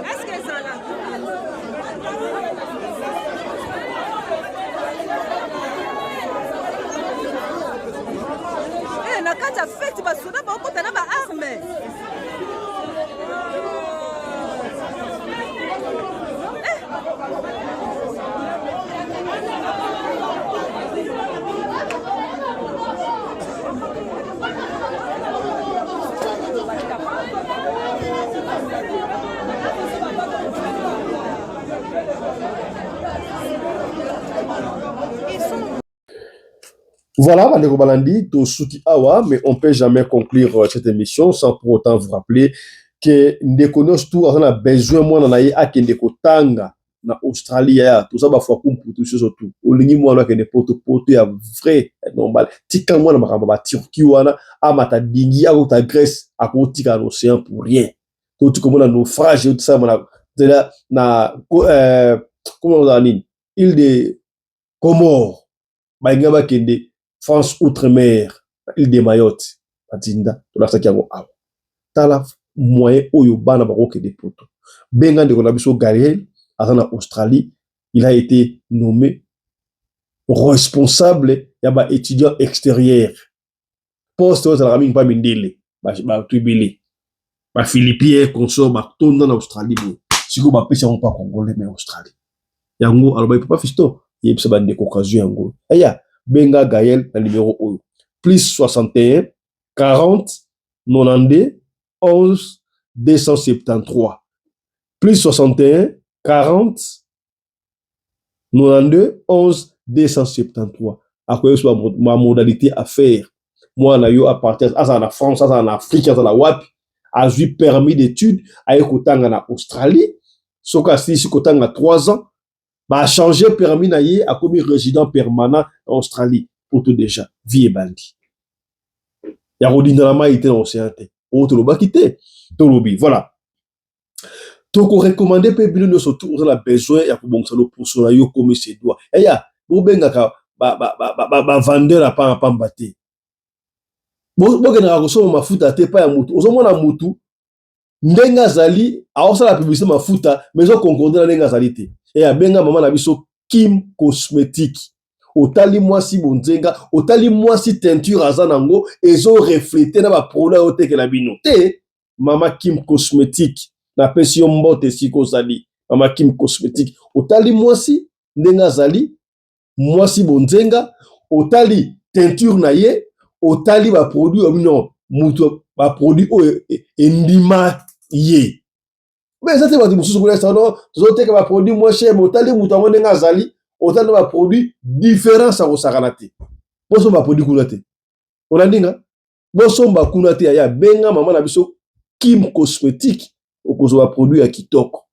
Est-ce que ça là? Eh, na kati ya fête basoda bakota na ba arme. Voilà, Bandeko Balandi, Tosuki Awa, mais on ne peut jamais conclure cette émission sans pour autant vous rappeler que Ndeko tout on a besoin moi na ye akendeko tanga na Australie ya tout ça ba fois pour tout chose tout. Olingi moi na kende poto ya vrai normal. Tika moi na makamba ba Turquie wana amata dingi ya ta Grèce akotika l'océan pour rien. Tout comme na naufrage tout ça na comment on dit île de Comores bainga ba kende France outre-mer, île de Mayotte, Patinda, tout la sakiango awa. Tala moyen oyo bana baroke de poto. Benga de Konabiso Gabriel, en Australie, il a été nommé responsable yaba étudiant extérieur. Poste aux amis pas mindele, ba tribili. Ba Philippien consort ba tonda en Australie. Siko ba pesa on pas congolais mais Australie. Yango alors ba pas fisto, yebisa ba ndeko occasion yango. Aya Benga Gaël, le numéro 1. Plus 61 40 92 11 273. Plus 61 40 92 11 273. À quoi ma modalité à faire? Moi, à partir de la France, en Afrique, à la WAP, a eu permis d'études à Ekotanga en Australie. Soka si Ekotanga 3 ans. Bah changer permis naïe a commis résident permanent en Australie pour tout déjà vie et bandi. Ya rodinama était dans l'océan té. Autre loba quitté. Tolobi voilà. Donc on recommande pe bino no surtout on a besoin ya ko bonsa lo pour so yo comme ses doigts. Et ya bo benga ka ba vendeur a pas mbate. Bo gena ko so mafuta te pa ya mutu. Ozo mona mutu ndenga zali a osa la publicité mafuta mais on concorde na ndenga zali te. Et à benga maman na biso Kim Cosmétique. Otali mwasi bonzenga, otali mwasi teinture azanango ezo refléter na ba produit ote ke la bino. Te mama Kim Cosmétique na pesi yo mbote siko zali. Mama Kim Cosmétique. Otali mwasi ndenga zali, mwasi bonzenga, otali teinture na ye, otali ba produit non, mutu ba produit o endima ye. Mais ça c'est pas du mususu kule ça non zote ka ba produit moins cher mais otali mutu amone ngazali otali ba produit différent ça osakanate boso ba produit kunate onandinga boso ba kunate ya benga mama na biso Kim Cosmétique okozo ba produit ya kitoko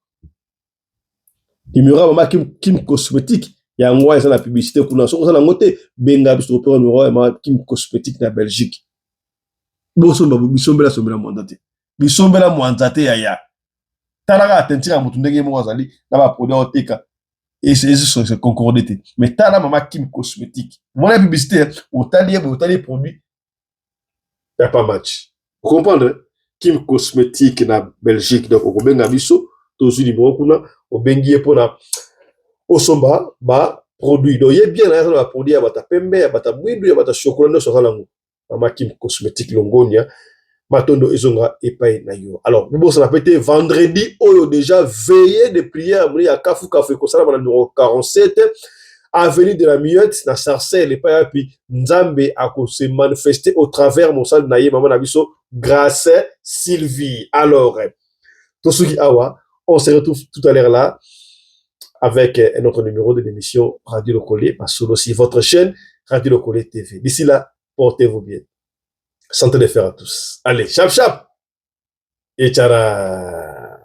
numéro mama Kim Cosmétique ya ngwa ça la publicité kuna so na ngote benga biso pour numéro mama Kim Cosmétique na Belgique boso ba bisombela sombela mwandate bisombela mwandate ya Talaga atentira mutu ndenge mo azali na ba produit oteka et c'est concordé mais tala mama Kim Cosmétique mon publicité otali produit y a pas match vous comprenez Kim Cosmétique na Belgique donc ko benga biso tozu numéro kuna o bengi pona osomba ba produit donc y bien na ba produit ya bata pembe ya bata bwindu ya bata chocolat no so lango mama Kim Cosmétique longonia Matondo Ezonga epai na yo. Alors, nous ça pété vendredi oyo déjà veillé de prière à Kafu ko sala na numéro 47 avenue de la Miotte na Sarcelles epai puis Nzambe ako se manifester au travers mon salle na ye maman na biso Grâce Sylvie. Alors, Tosuki Awa, on se retrouve tout à l'heure là avec un autre numéro de l'émission Radio Lokolé, parce que aussi votre chaîne Radio Lokolé TV. D'ici là, portez-vous bien. Santé de fer à tous. Allez, chap chap. Et tchara.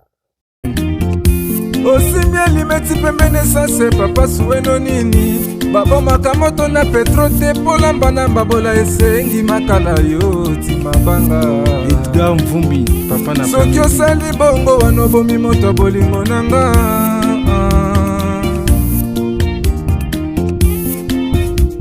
Osimia limeti pembene sase papa sueno nini. Babo makamoto na petro te polamba na babola esengi makala yo timabanga. Edgar Mvumbi papa na soki osali bongo wanobomi moto bolingo nanga.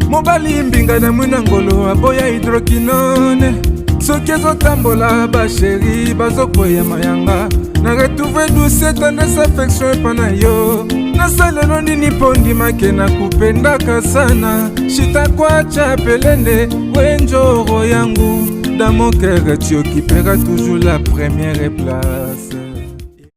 Mobali mbinga na mwina ngolo aboya hydroquinone. Soki ezotambola ba chéri bazokoya mayanga. Na retrouve douce tendresse affection epana yo. Nasalelo nini pondi make na kupendaka sana. Shita kwacha pelende wenjoro yangu. Dans mon cœur tu occuperas toujours la première place.